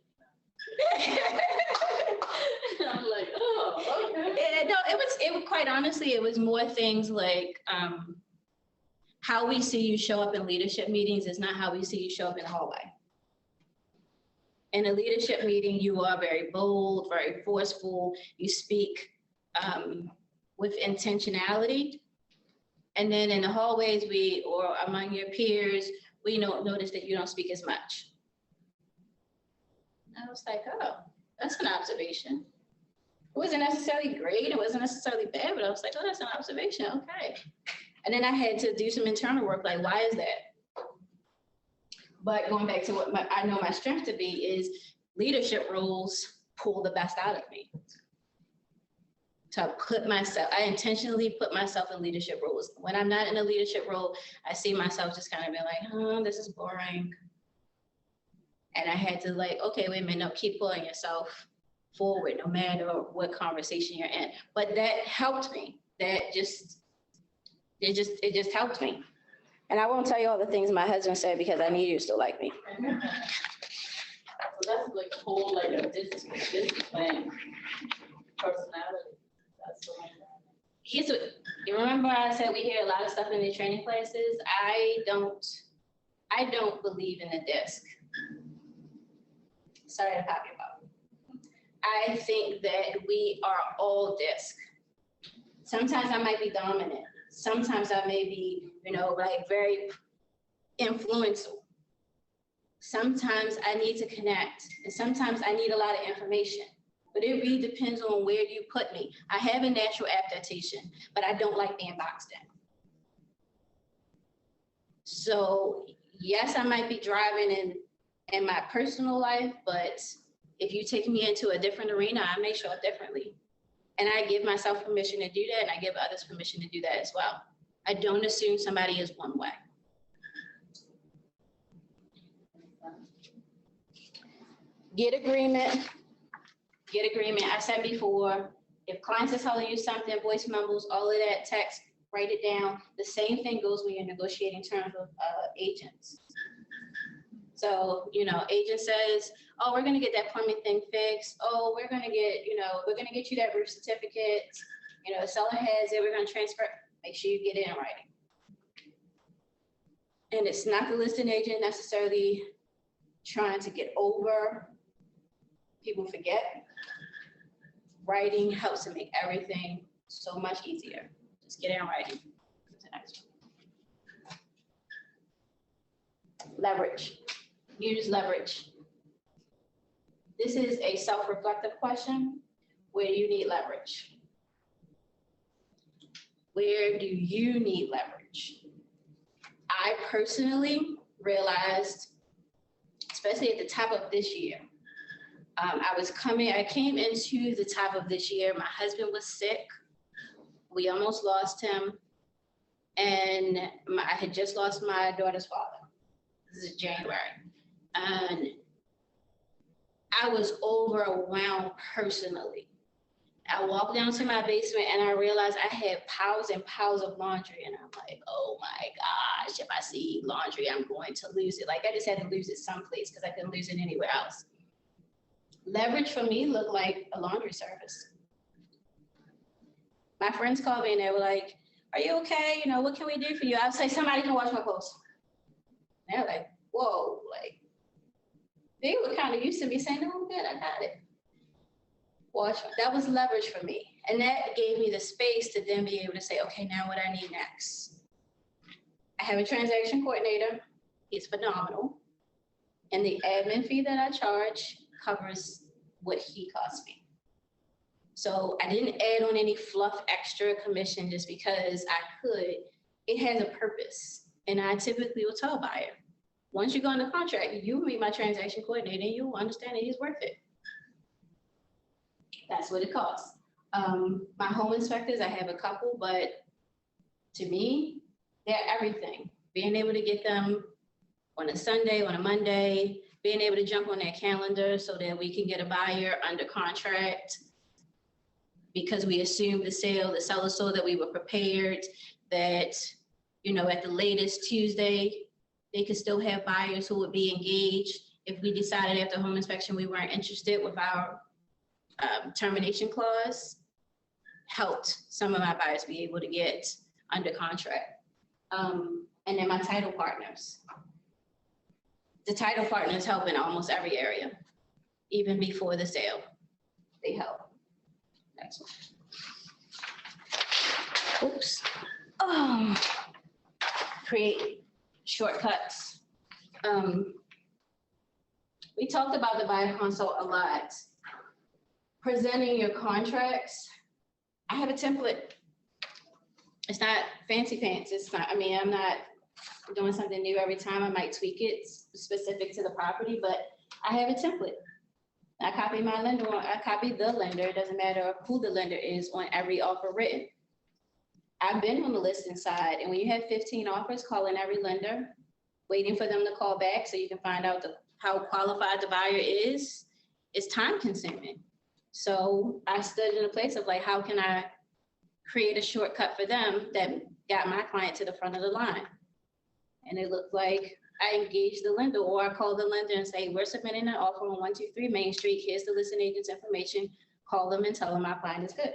I'm like, oh, okay. No, it was quite honestly, it was more things like, how we see you show up in leadership meetings is not how we see you show up in the hallway. In a leadership meeting, you are very bold, very forceful. You speak with intentionality. And then in the hallways, or among your peers, we notice that you don't speak as much. And I was like, oh, that's an observation. It wasn't necessarily great. It wasn't necessarily bad, but I was like, oh, that's an observation. Okay. And then I had to do some internal work, like, why is that? But going back to what I know my strength to be is leadership roles pull the best out of me. I intentionally put myself in leadership roles. When I'm not in a leadership role, I see myself just kind of being like, oh, this is boring. And I had to like, okay, wait a minute, no, keep pulling yourself forward no matter what conversation you're in. But that helped me. It just helped me. And I won't tell you all the things my husband said because I need you to still like me. So that's like whole like a discipline, personality. That's the one. You remember I said we hear a lot of stuff in the training classes? I don't believe in the disc. Sorry to pop your bubble. I think that we are all disc. Sometimes I might be dominant. Sometimes I may be, like very influential. Sometimes I need to connect, and sometimes I need a lot of information. But it really depends on where you put me. I have a natural adaptation, but I don't like being boxed in. So yes, I might be driving in my personal life, but if you take me into a different arena, I may show up differently. And I give myself permission to do that, and I give others permission to do that as well. I don't assume somebody is one way. Get agreement. I said before, if clients are telling you something, voice memos, all of that, text, write it down. The same thing goes when you're negotiating terms with agents. So, agent says, oh, we're gonna get that plumbing thing fixed. Oh, we're gonna get you that roof certificate. The seller has it, we're gonna transfer. Make sure you get it in writing. And it's not the listing agent necessarily trying to get over. People forget. Writing helps to make everything so much easier. Just get it in writing. Next one. Leverage. Use leverage. This is a self-reflective question. Where do you need leverage? Where do you need leverage? I personally realized, especially at the top of this year, I came into the top of this year. My husband was sick. We almost lost him. And I had just lost my daughter's father. This is January. And I was overwhelmed personally. I walked down to my basement and I realized I had piles and piles of laundry. And I'm like, oh my gosh, if I see laundry, I'm going to lose it. Like I just had to lose it someplace because I couldn't lose it anywhere else. Leverage for me looked like a laundry service. My friends called me and they were like, are you okay? What can we do for you? I would say, somebody can wash my clothes. And they're like, whoa, like, they were kind of used to me saying, no, I'm good, I got it. That was leverage for me. And that gave me the space to then be able to say, okay, now what I need next. I have a transaction coordinator. He's phenomenal. And the admin fee that I charge covers what he costs me. So I didn't add on any fluff extra commission just because I could. It has a purpose. And I typically will tell a buyer, once you go under contract, you meet my transaction coordinator and you'll understand that he's worth it. That's what it costs. My home inspectors, I have a couple, but to me, they're everything. Being able to get them on a Sunday, on a Monday, being able to jump on their calendar so that we can get a buyer under contract because we assumed the seller saw that we were prepared, that, at the latest Tuesday, they could still have buyers who would be engaged. If we decided after home inspection we weren't interested with our termination clause, helped some of my buyers be able to get under contract. And then my title partners. The title partners help in almost every area, even before the sale. They help. Next one. Oops. Create shortcuts. We talked about the buyer consult a lot. Presenting your contracts. I have a template. It's not fancy pants. I'm not doing something new every time. I might tweak it specific to the property, but I have a template. I copy my lender, I copy the lender, it doesn't matter who the lender is, on every offer written. I've been on the listing side, and when you have 15 offers, calling every lender, waiting for them to call back so you can find out how qualified the buyer is time consuming. So I stood in a place of like, how can I create a shortcut for them that got my client to the front of the line? And it looked like I engaged the lender, or I called the lender and say, we're submitting an offer on 123 Main Street. Here's the listing agent's information. Call them and tell them my client is good.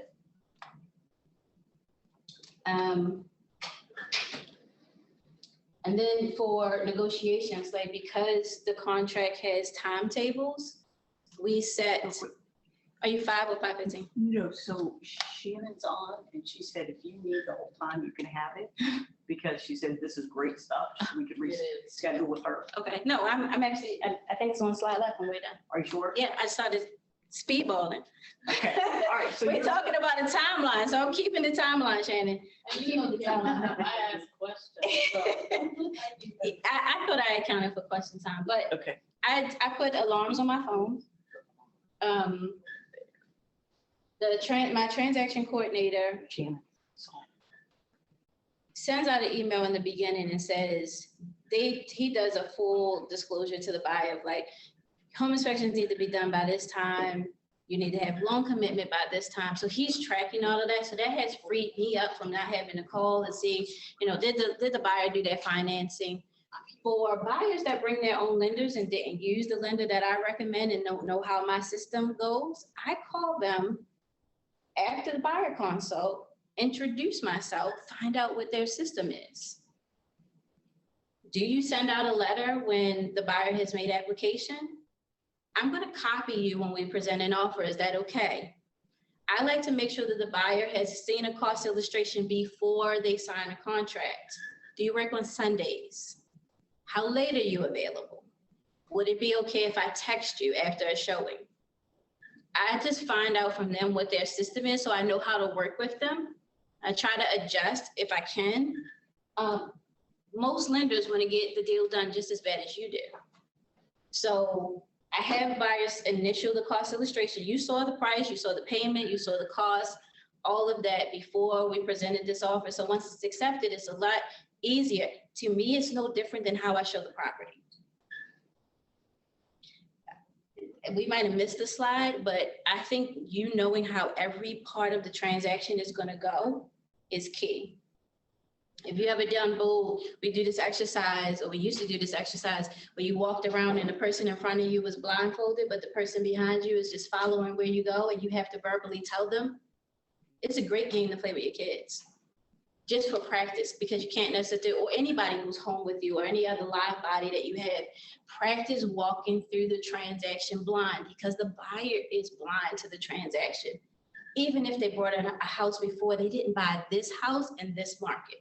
And then for negotiations, like because the contract has timetables, we set, are you 5 or 5:15? No, so Shannon's on and she said, if you need the whole time, you can have it. Because she said, this is great stuff. We could reschedule with her. Okay, no, I'm actually, I think it's on slide left when we're done. Are you sure? Yeah, I started speedballing. Okay, all right. So We're you're- talking about a timeline, so I'm keeping the timeline, Shannon. And you know, the timeline, I ask questions. I thought I accounted for question time, but Okay. I put alarms on my phone. My transaction coordinator Shannon. sends out an email in the beginning and says he does a full disclosure to the buyer of like, home inspections need to be done by this time. You need to have loan commitment by this time. So he's tracking all of that. So that has freed me up from not having to call and see, did the buyer do their financing? For buyers that bring their own lenders and didn't use the lender that I recommend and don't know how my system goes, I call them after the buyer consult, introduce myself, find out what their system is. Do you send out a letter when the buyer has made application? I'm going to copy you when we present an offer. Is that okay? I like to make sure that the buyer has seen a cost illustration before they sign a contract. Do you work on Sundays? How late are you available? Would it be okay if I text you after a showing? I just find out from them what their system is so I know how to work with them. I try to adjust if I can. Most lenders want to get the deal done just as bad as you do. So I have buyers initial the cost illustration. You saw the price, you saw the payment, you saw the cost, all of that before we presented this offer. So once it's accepted, it's a lot easier. To me, it's no different than how I show the property. We might have missed the slide, but I think you knowing how every part of the transaction is going to go is key. If you ever done both, we do this exercise, or we used to do this exercise where you walked around and the person in front of you was blindfolded, but the person behind you is just following where you go and you have to verbally tell them. It's a great game to play with your kids, just for practice, because you can't necessarily, or anybody who's home with you or any other live body that you have, practice walking through the transaction blind, because the buyer is blind to the transaction. Even if they bought a house before, they didn't buy this house in this market.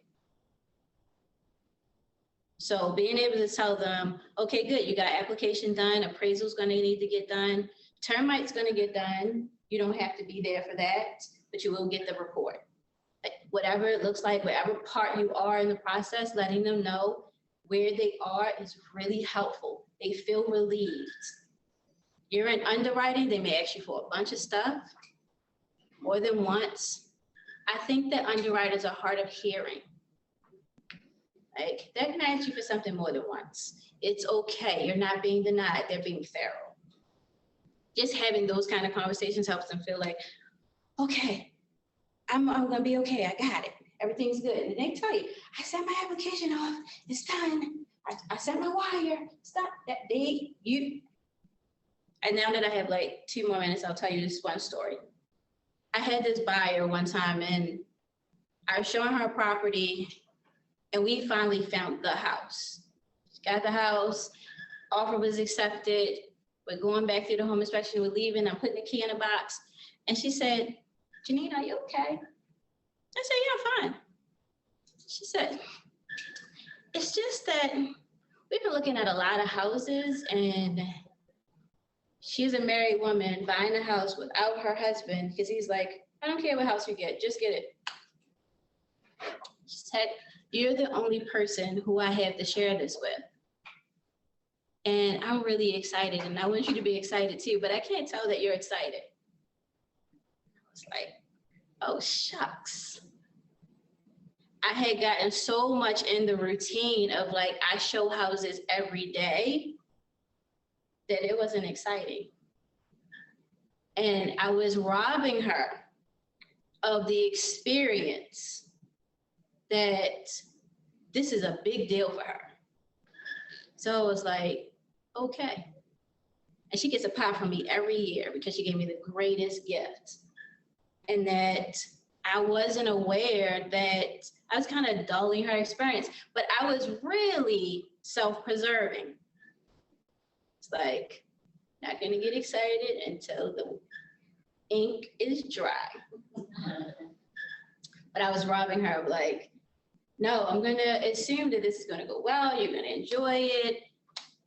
So being able to tell them, okay, good, you got application done, appraisal's gonna need to get done, termite's gonna get done. You don't have to be there for that, but you will get the report. Whatever it looks like, whatever part you are in the process, letting them know where they are is really helpful. They feel relieved. You're in underwriting, they may ask you for a bunch of stuff more than once. I think that underwriters are hard of hearing. Like, they're gonna ask you for something more than once. It's okay, you're not being denied, they're being thorough. Just having those kind of conversations helps them feel like, okay, I'm gonna be okay, I got it, everything's good. And they tell you, I sent my application off, it's done. I sent my wire, stop that, and now that I have like 2 more minutes, I'll tell you this one story. I had this buyer one time and I was showing her a property and we finally found the house. She got the house, offer was accepted. We're going back through the home inspection, we're leaving, I'm putting the key in a box. And she said, Jeanine, are you okay? I said, yeah, I'm fine. She said, it's just that we've been looking at a lot of houses and she's a married woman buying a house without her husband because he's like, I don't care what house you get, just get it. She said, you're the only person who I have to share this with. And I'm really excited, and I want you to be excited too, but I can't tell that you're excited. It's like, oh, shucks. I had gotten so much in the routine of like, I show houses every day that it wasn't exciting. And I was robbing her of the experience that this is a big deal for her. So I was like, okay. And she gets a pie from me every year because she gave me the greatest gift. And that I wasn't aware that I was kind of dulling her experience, but I was really self-preserving. It's like, not gonna get excited until the ink is dry. But I was robbing her of like, no, I'm gonna assume that this is gonna go well, you're gonna enjoy it.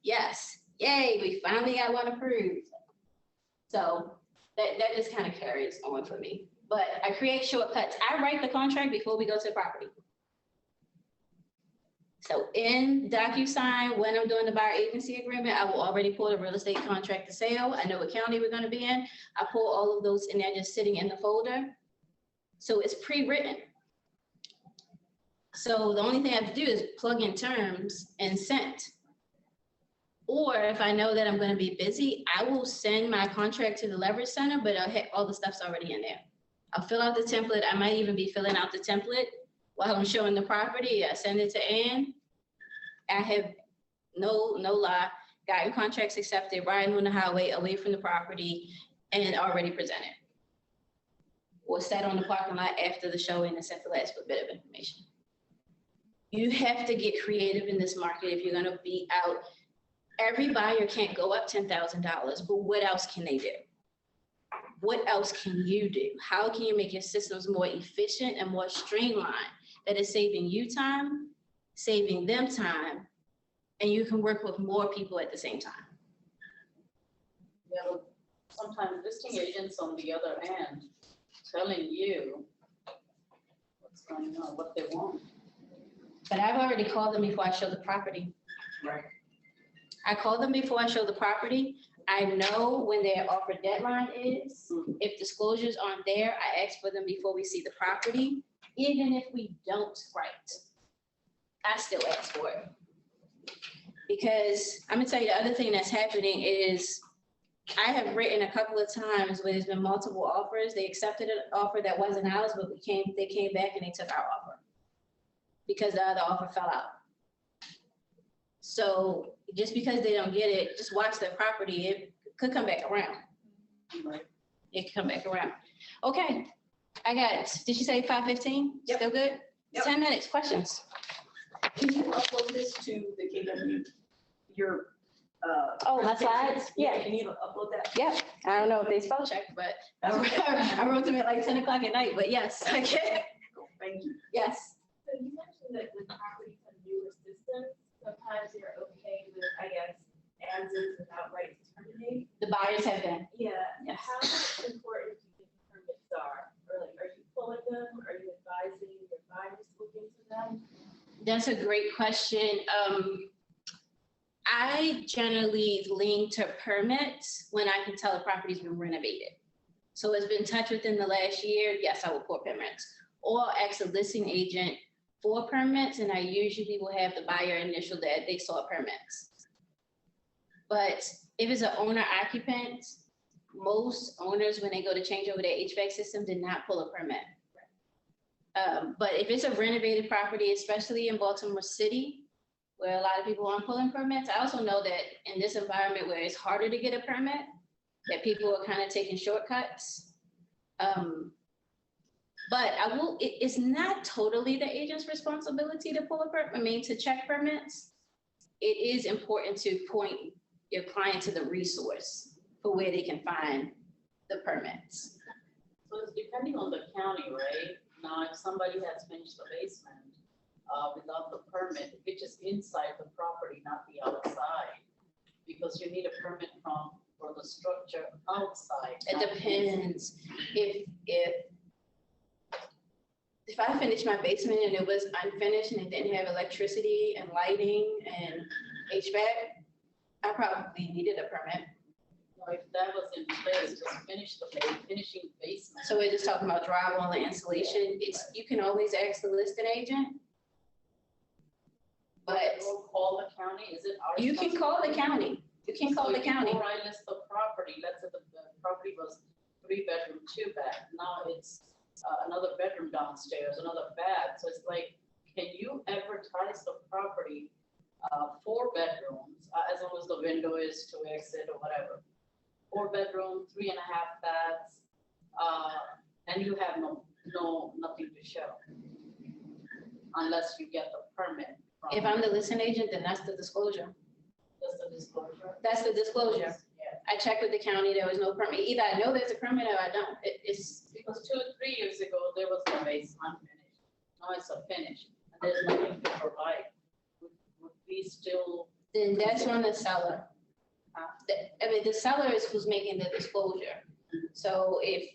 Yes, yay, we finally got one approved. So that just kind of carries on for me. But I create shortcuts. I write the contract before we go to the property. So in DocuSign, when I'm doing the buyer agency agreement, I will already pull the real estate contract to sale. I know what county we're gonna be in. I pull all of those and they're just sitting in the folder. So it's pre-written. So the only thing I have to do is plug in terms and send. Or if I know that I'm gonna be busy, I will send my contract to the leverage center, but all the stuff's already in there. I'll fill out the template. I might even be filling out the template while I'm showing the property. I send it to Ann. I have no lie, gotten contracts accepted, riding on the highway away from the property and already presented. Or sat on the parking lot after the showing and sent the last bit of information. You have to get creative in this market if you're gonna be out. Every buyer can't go up $10,000, but what else can they do? What else can you do? How can you make your systems more efficient and more streamlined? That is saving you time, saving them time, and you can work with more people at the same time. Yeah, but sometimes listing agents on the other end telling you what's going on, what they want. But I've already called them before I show the property. Right. I call them before I show the property. I know when their offer deadline is. If disclosures aren't there, I ask for them before we see the property. Even if we don't write, I still ask for it. Because I'm gonna tell you the other thing that's happening is I have written a couple of times where there's been multiple offers. They accepted an offer that wasn't ours, but they came back and they took our offer because the other offer fell out. So just because they don't get it, just watch their property. It could come back around. Right. It could come back around. Okay, did you say 5:15? Yep. Still good? Yep. 10 minutes, questions? Can you upload this to the KW, your, Oh, my slides? Yeah. Can you upload that? Yeah, I don't know if they spell checked, but I wrote them at like 10 o'clock at night, but yes, I can. Cool, thank you. Yes. So you mentioned that with properties on newer systems, sometimes you're okay with, I guess, as-is without right to terminate. The buyers have been. Yeah. Yes. How important do you think permits are? Or like, are you pulling them? Are you advising your buyers to look into them? That's a great question. I generally lean to permits when I can tell the property's been renovated. So it's been touched within the last year, yes, I will pull permits. Or ask a listing agent for permits, and I usually will have the buyer initial that they saw permits. But if it's an owner occupant, most owners, when they go to change over their HVAC system, did not pull a permit. But if it's a renovated property, especially in Baltimore City, where a lot of people aren't pulling permits, I also know that in this environment where it's harder to get a permit, that people are kind of taking shortcuts. But it's not totally the agent's responsibility to pull a permit, to check permits. It is important to point your client to the resource for where they can find the permits. So it's depending on the county, right? Now, if somebody has finished the basement without the permit, which is inside the property, not the outside, because you need a permit for the structure outside. It depends. If I finished my basement and it was unfinished and it didn't have electricity and lighting and HVAC, I probably needed a permit. Or if that was in place, just finish the finishing basement. So we're just talking about drywall and insulation. You can always ask the listing agent. But We'll call the county, is it our? you can call the county. You can call the county. Before I list the property, let's say the property was 3-bedroom, 2-bath, now it's another bedroom downstairs, another bath, so it's like, can you advertise the property 4 bedrooms, as long as the window is to exit or whatever? 4 bedroom, 3.5 baths, and you have nothing to show. Unless you get the permit. If I'm the listing agent, then that's the disclosure. That's the disclosure. That's the disclosure. Yeah, I checked with the county, there was no permit. Either I know there's a permit or I don't. It's, because 2 or 3 years ago, there was a base unfinished. Now it's a finish, and there's nothing to provide. Would we still? then that's on the seller. The seller is who's making the disclosure. So if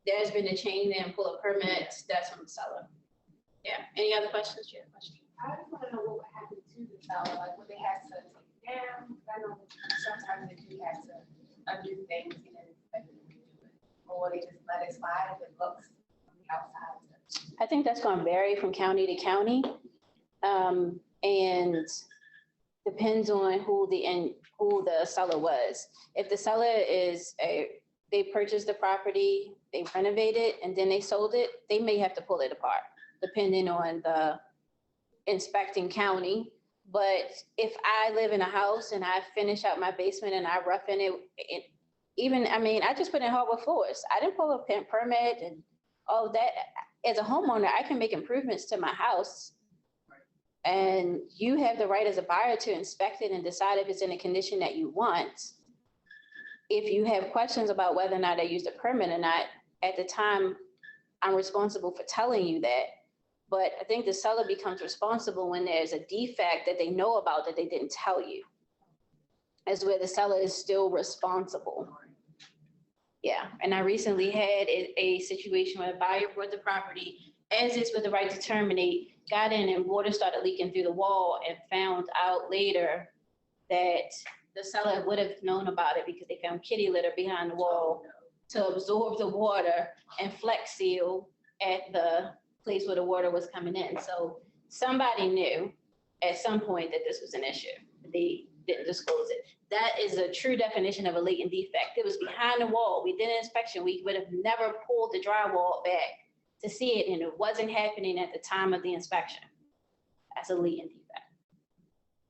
there's been a change and pull a permit, that's on the seller. Yeah, any other questions? Yeah, question. I just want to know what would happen to the seller, like would they have to take it down? I know sometimes they do have to undo things, you know, like they do it. Or they just let it slide if it looks from the outside. I think that's going to vary from county to county. And depends on who the seller was. If the seller they purchased the property, they renovated, and then they sold it, they may have to pull it apart, depending on the inspecting county. But if I live in a house and I finish out my basement and I roughen it, I just put in hardwood floors. I didn't pull a permit and all of that. As a homeowner, I can make improvements to my house. And you have the right as a buyer to inspect it and decide if it's in a condition that you want. If you have questions about whether or not I used a permit or not, at the time, I'm responsible for telling you that. But I think the seller becomes responsible when there's a defect that they know about that they didn't tell you. As where the seller is still responsible. Yeah, and I recently had a situation where a buyer bought the property as is with the right to terminate, got in and water started leaking through the wall and found out later that the seller would have known about it because they found kitty litter behind the wall to absorb the water and flex seal at the place where the water was coming in. So somebody knew at some point that this was an issue. They didn't disclose it. That is a true definition of a latent defect. It was behind the wall. We did an inspection. We would have never pulled the drywall back to see it, and it wasn't happening at the time of the inspection. That's a latent defect.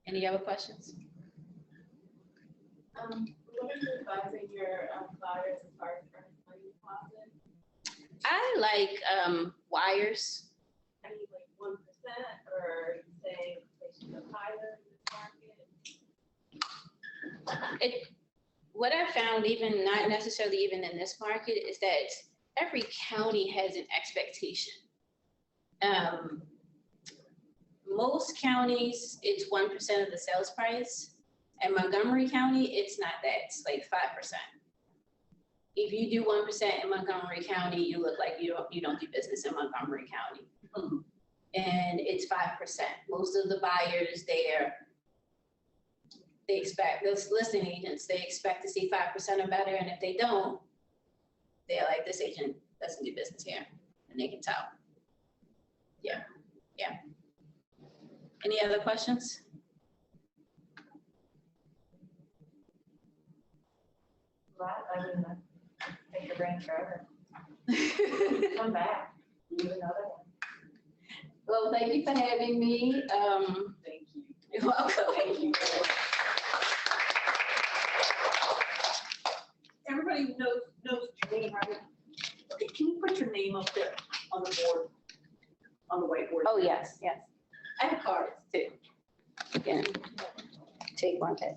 Any other questions? What are you advising your buyers as far as earnest money deposit? I like wires. I mean, like 1%, or you saying they should go higher in this market? What I found, even not necessarily even in this market, is that every county has an expectation. Most counties, it's 1% of the sales price. In Montgomery County, it's not that, it's like 5%. If you do 1% in Montgomery County, you look like you don't do business in Montgomery County. And it's 5%. Most of the buyers there, they expect, those listing agents, they expect to see 5% or better, and if they don't, they're like, this agent doesn't do business here, and they can tell. Yeah. Any other questions? I mean, take your brain forever. Come back, do another one. Well, thank you for having me. Thank you. You're welcome. Thank you. Everybody knows Jeanine, right? Okay, can you put your name up there on the board, on the whiteboard? Oh, yes. I have cards too. Again, take one, take.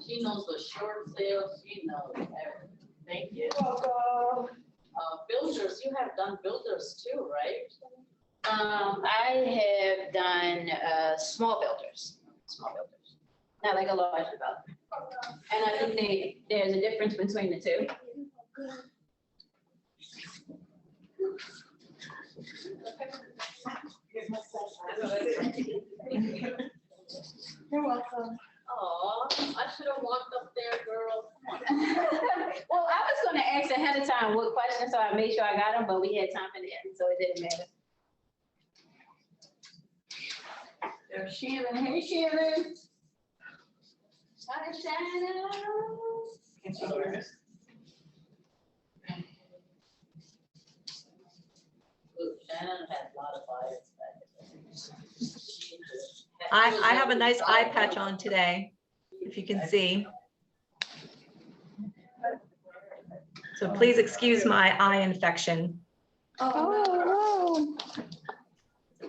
She knows the short sales, she knows everything. Thank you. Welcome. Builders, you have done builders too, right? I have done small builders, not like a large developer. And I think there's a difference between the two. Here's my You're welcome. Oh, I should have walked up there, girl. Come on. Well, I was gonna ask ahead of time what questions, so I made sure I got them, but we had time for the end, so it didn't matter. There's Shannon. Hey, Shannon. Hi, Shannon. Can she hear us? Ooh, Shannon had a lot of fires back there. I have a nice eye patch on today, if you can see. So please excuse my eye infection. Oh,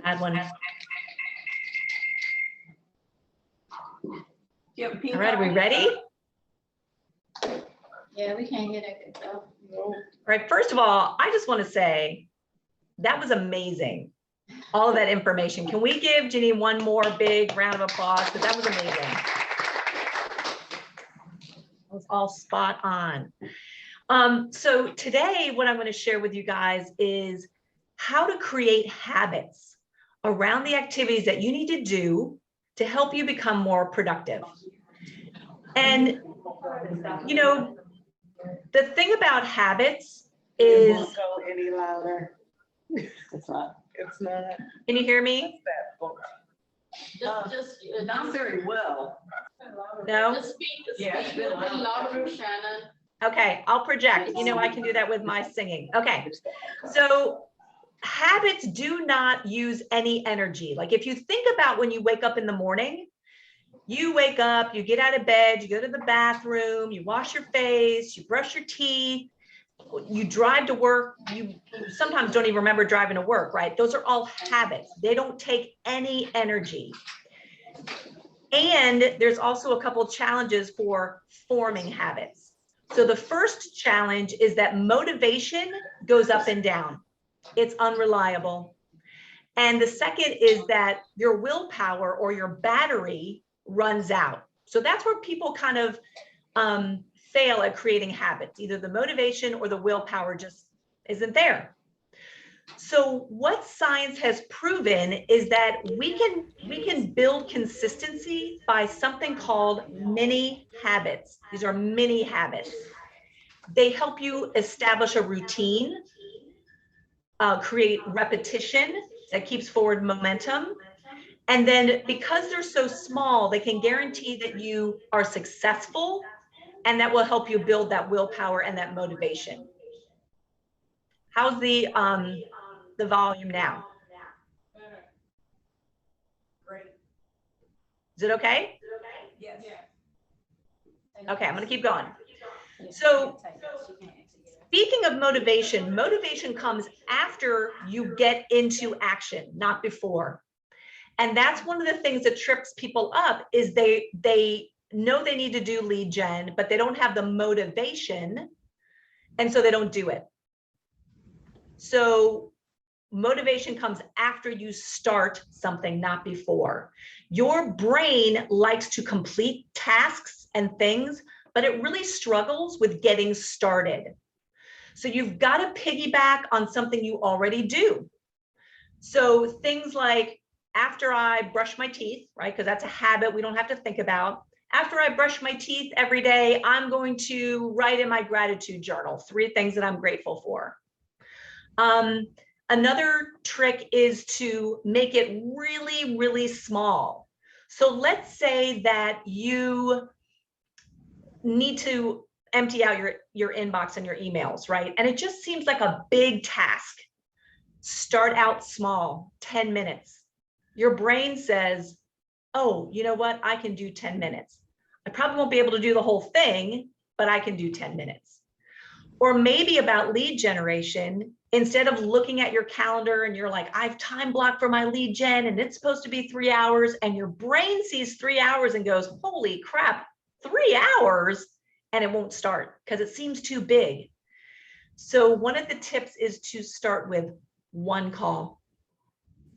I had one. You have a pink All right, are we eye? ready? yeah, we can't hear that good though. All right, first of all, I just want to say that was amazing. All of that information. Can we give Jeanine one more big round of applause? Because that was amazing. That was all spot on. So today, what I'm going to share with you guys is how to create habits around the activities that you need to do to help you become more productive. And, you know, the thing about habits It is, won't go any louder. It's not. It's not can you hear me? that book. Just, Not very well. No? just speak, Yeah, it's speak a been little bit loud. louder, Shannon. Okay, I'll project. You know, I can do that with my singing. Okay, so habits do not use any energy. Like if you think about when you wake up in the morning, you wake up, you get out of bed, you go to the bathroom, you wash your face, you brush your teeth, you drive to work. You sometimes don't even remember driving to work, right? Those are all habits. They don't take any energy. And there's also a couple of challenges for forming habits. So the first challenge is that motivation goes up and down. It's unreliable. And the second is that your willpower or your battery runs out. So that's where people kind of fail at creating habits. Either the motivation or the willpower just isn't there. So what science has proven is that we can build consistency by something called mini habits. These are mini habits. They help you establish a routine, create repetition that keeps forward momentum. And then because they're so small, they can guarantee that you are successful, and that will help you build that willpower and that motivation. How's the volume now? Great. Is it okay? Yes. Okay, I'm gonna keep going. So speaking of motivation, motivation comes after you get into action, not before. And that's one of the things that trips people up is they know they need to do lead gen, but they don't have the motivation, and so they don't do it. So motivation comes after you start something, not before. Your brain likes to complete tasks and things, but it really struggles with getting started. So you've got to piggyback on something you already do. So things like after I brush my teeth, right? Because that's a habit we don't have to think about. After I brush my teeth every day, I'm going to write in my gratitude journal 3 things that I'm grateful for. Another trick is to make it really, really small. So let's say that you need to empty out your inbox and your emails, right? And it just seems like a big task. Start out small, 10 minutes. Your brain says, oh, you know what? I can do 10 minutes. I probably won't be able to do the whole thing, but I can do 10 minutes. Or maybe about lead generation, instead of looking at your calendar and you're like, I've time blocked for my lead gen and it's supposed to be 3 hours, and your brain sees 3 hours and goes, holy crap, 3 hours, and it won't start because it seems too big. So one of the tips is to start with 1 call.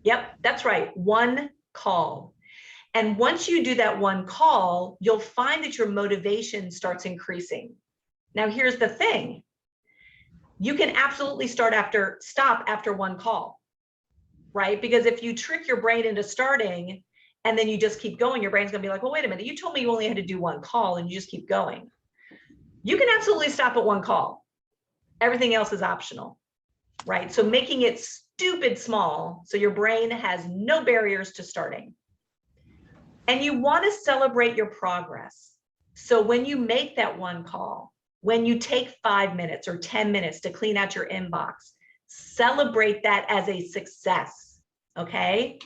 Yep, that's right, 1 call. And once you do that 1 call, you'll find that your motivation starts increasing. Now, here's the thing. You can absolutely stop after 1 call, right? Because if you trick your brain into starting and then you just keep going, your brain's gonna be like, well, wait a minute, you told me you only had to do one call and you just keep going. You can absolutely stop at one call. Everything else is optional, right? So making it stupid small so your brain has no barriers to starting. And you want to celebrate your progress. So when you make that one call, when you take 5 minutes or 10 minutes to clean out your inbox, celebrate that as a success, okay?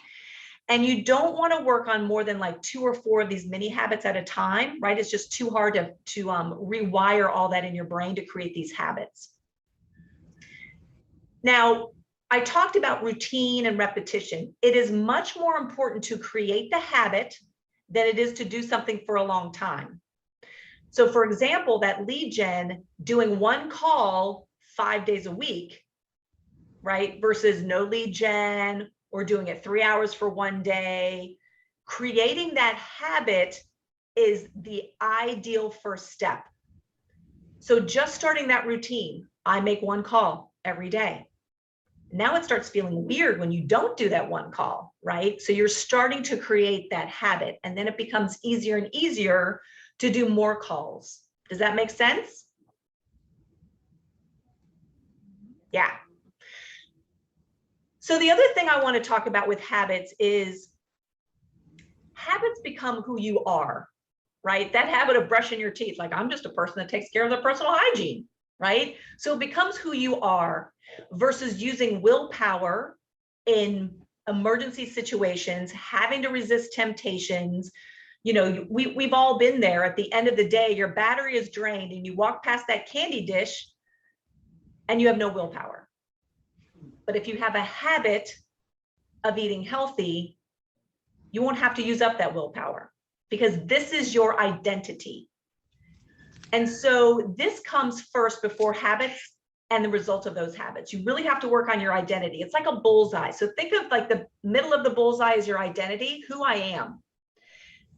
And you don't want to work on more than like 2 or 4 of these mini habits at a time, right? It's just too hard to rewire all that in your brain to create these habits. Now, I talked about routine and repetition. It is much more important to create the habit than it is to do something for a long time. So for example, that lead gen, doing one call 5 days a week, right? Versus no lead gen, or doing it 3 hours for one day. Creating that habit is the ideal first step. So just starting that routine, I make one call every day. Now it starts feeling weird when you don't do that one call, right? So you're starting to create that habit, and then it becomes easier and easier to do more calls. Does that make sense? Yeah. So the other thing I want to talk about with habits is habits become who you are, right? That habit of brushing your teeth, like I'm just a person that takes care of their personal hygiene, right? So it becomes who you are versus using willpower in emergency situations, having to resist temptations. You know, we've all been there. At the end of the day, your battery is drained and you walk past that candy dish and you have no willpower. But if you have a habit of eating healthy, you won't have to use up that willpower because this is your identity. And so this comes first before habits and the result of those habits. You really have to work on your identity. It's like a bullseye. So think of like the middle of the bullseye is your identity, who I am.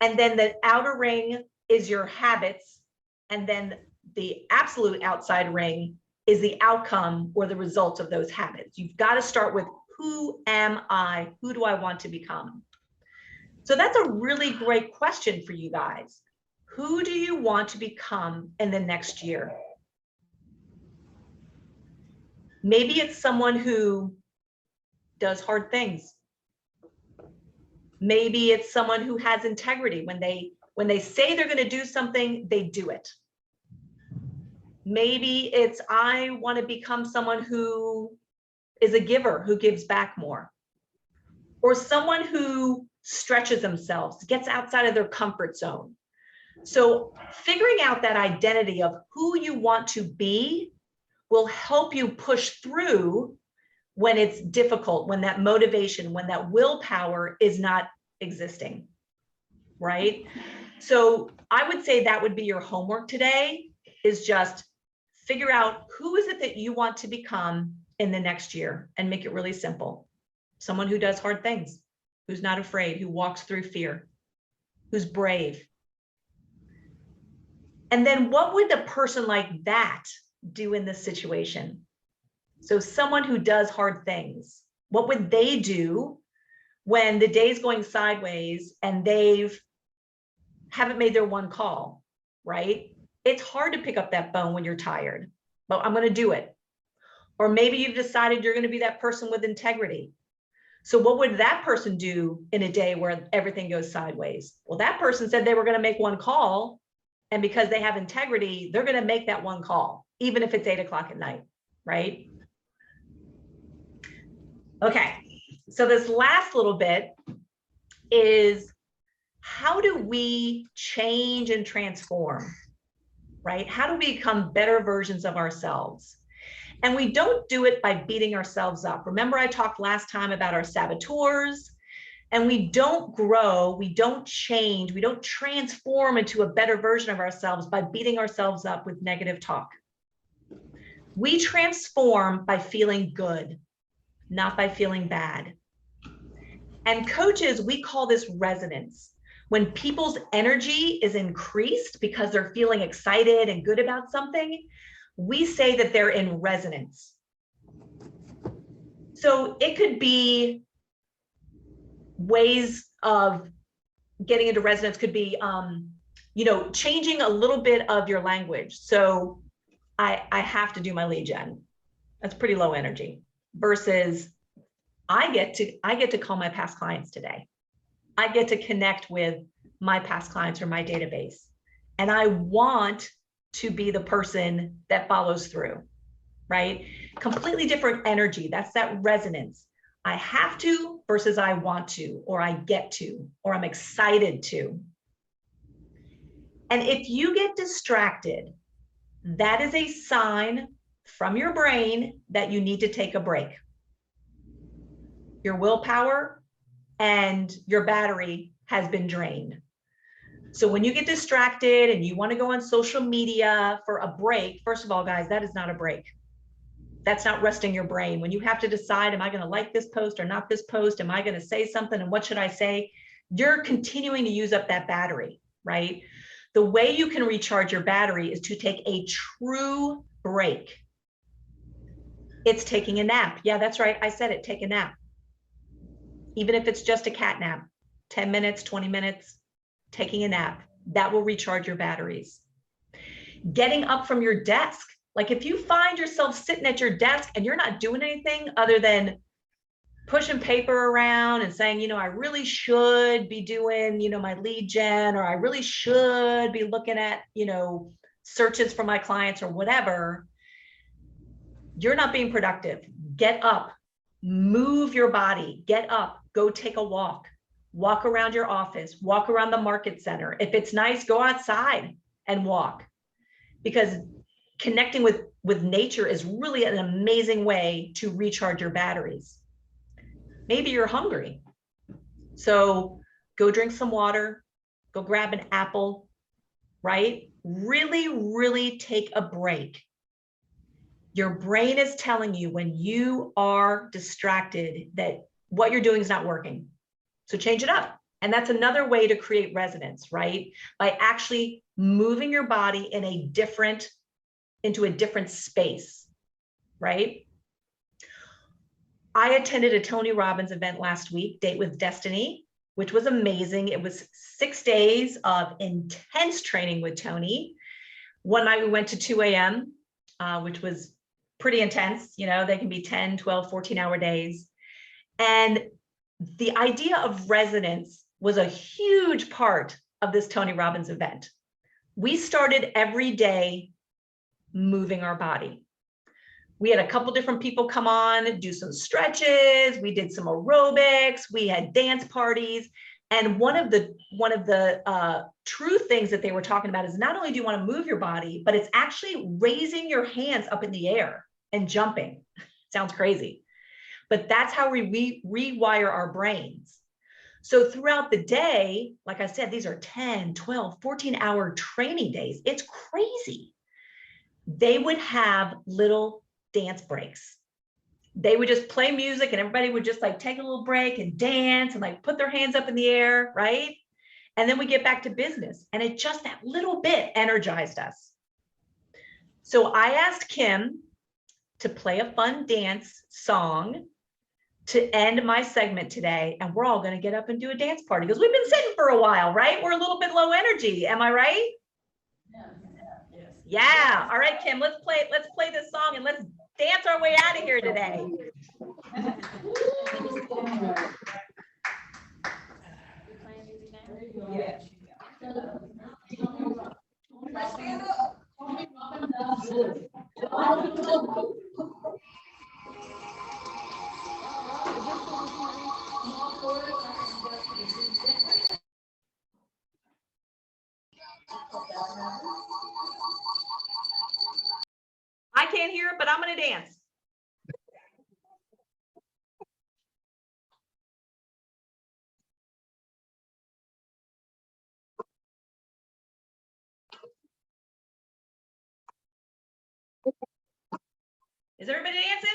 And then the outer ring is your habits. And then the absolute outside ring is the outcome or the result of those habits. You've got to start with who am I? Who do I want to become? So that's a really great question for you guys. Who do you want to become in the next year? Maybe it's someone who does hard things. Maybe it's someone who has integrity. When they say they're going to do something, they do it. Maybe it's I want to become someone who is a giver, who gives back more. Or someone who stretches themselves, gets outside of their comfort zone. So figuring out that identity of who you want to be will help you push through when it's difficult, when that motivation, when that willpower is not existing, right? So I would say that would be your homework today, is just figure out who is it that you want to become in the next year and make it really simple. Someone who does hard things, who's not afraid, who walks through fear, who's brave. And then what would a person like that do in this situation? So someone who does hard things, what would they do when the day's going sideways and haven't made their one call, right? It's hard to pick up that phone when you're tired, but I'm going to do it. Or maybe you've decided you're going to be that person with integrity. So what would that person do in a day where everything goes sideways? Well, that person said they were going to make one call. And because they have integrity, they're going to make that one call, even if it's 8 o'clock at night, right? Okay, so this last little bit is how do we change and transform, right? How do we become better versions of ourselves? And we don't do it by beating ourselves up. Remember, I talked last time about our saboteurs, and we don't grow, we don't change, we don't transform into a better version of ourselves by beating ourselves up with negative talk. We transform by feeling good, not by feeling bad. And coaches, we call this resonance. When people's energy is increased because they're feeling excited and good about something, we say that they're in resonance. So it could be ways of getting into resonance could be, you know, changing a little bit of your language. So I have to do my lead gen. That's pretty low energy versus I get to call my past clients today. I get to connect with my past clients or my database. And I want to be the person that follows through, right? Completely different energy. That's that resonance. I have to versus I want to, or I get to, or I'm excited to. And if you get distracted, that is a sign from your brain that you need to take a break. Your willpower and your battery has been drained. So when you get distracted and you want to go on social media for a break, first of all, guys, that is not a break. That's not resting your brain. When you have to decide, am I going to like this post or not this post? Am I going to say something and what should I say? You're continuing to use up that battery, right? The way you can recharge your battery is to take a true break. It's taking a nap. Yeah, that's right. I said it, take a nap. Even if it's just a cat nap, 10 minutes, 20 minutes, taking a nap, that will recharge your batteries. Getting up from your desk. Like if you find yourself sitting at your desk and you're not doing anything other than pushing paper around and saying, you know, I really should be doing, you know, my lead gen, or I really should be looking at, you know, searches for my clients or whatever, you're not being productive. Get up, move your body, get up, go take a walk around your office, walk around the market center. If it's nice, go outside and walk, because connecting with nature is really an amazing way to recharge your batteries. Maybe you're hungry. So go drink some water, go grab an apple, right? Really, really take a break. Your brain is telling you when you are distracted that what you're doing is not working. So change it up. And that's another way to create resonance, right? By actually moving your body into a different space, right? I attended a Tony Robbins event last week, Date with Destiny, which was amazing. It was 6 days of intense training with Tony. One night we went to 2 a.m., which was pretty intense. You know, they can be 10, 12, 14-hour days. And the idea of resonance was a huge part of this Tony Robbins event. We started every day moving our body. We had a couple different people come on, do some stretches. We did some aerobics. We had dance parties. And one of the true things that they were talking about is not only do you want to move your body, but it's actually raising your hands up in the air and jumping. Sounds crazy, but that's how we rewire our brains. So throughout the day, like I said, these are 10, 12, 14-hour training days. It's crazy. They would have little dance breaks. They would just play music and everybody would just like take a little break and dance and like put their hands up in the air, right? And then we get back to business. And it just that little bit energized us. So I asked Kim to play a fun dance song to end my segment today. And we're all going to get up and do a dance party because we've been sitting for a while, right? We're a little bit low energy. Am I right? Yeah. All right, Kim, let's play this song and let's dance our way out of here today. I can't hear it, but I'm going to dance. Is everybody dancing?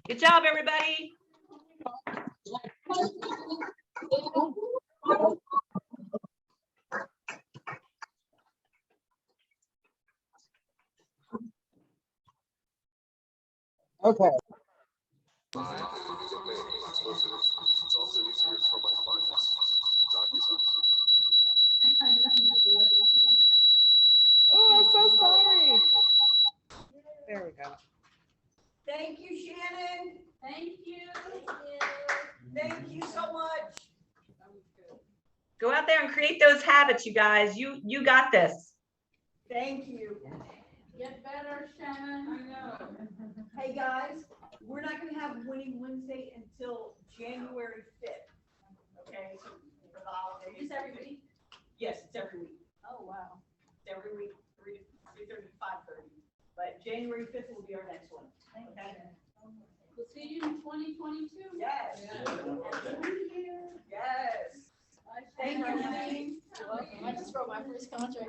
Good job, everybody. Okay. Oh, I'm so sorry. There we go. Thank you, Shannon. Thank you. Thank you so much. Go out there and create those habits, you guys. You got this. Thank you. Get better, Shannon. I know. Hey, guys, we're not gonna have Winning Wednesday until January 5th. Okay, so for the holidays. Is this every week? Yes, it's every week. Oh, wow. It's every week, 3:30 to 5:30. But January 5th will be our next one. Okay? We'll see you in 2022. Yes. Yes. Thank you, Jeanine. You're welcome. I just wrote my first contract.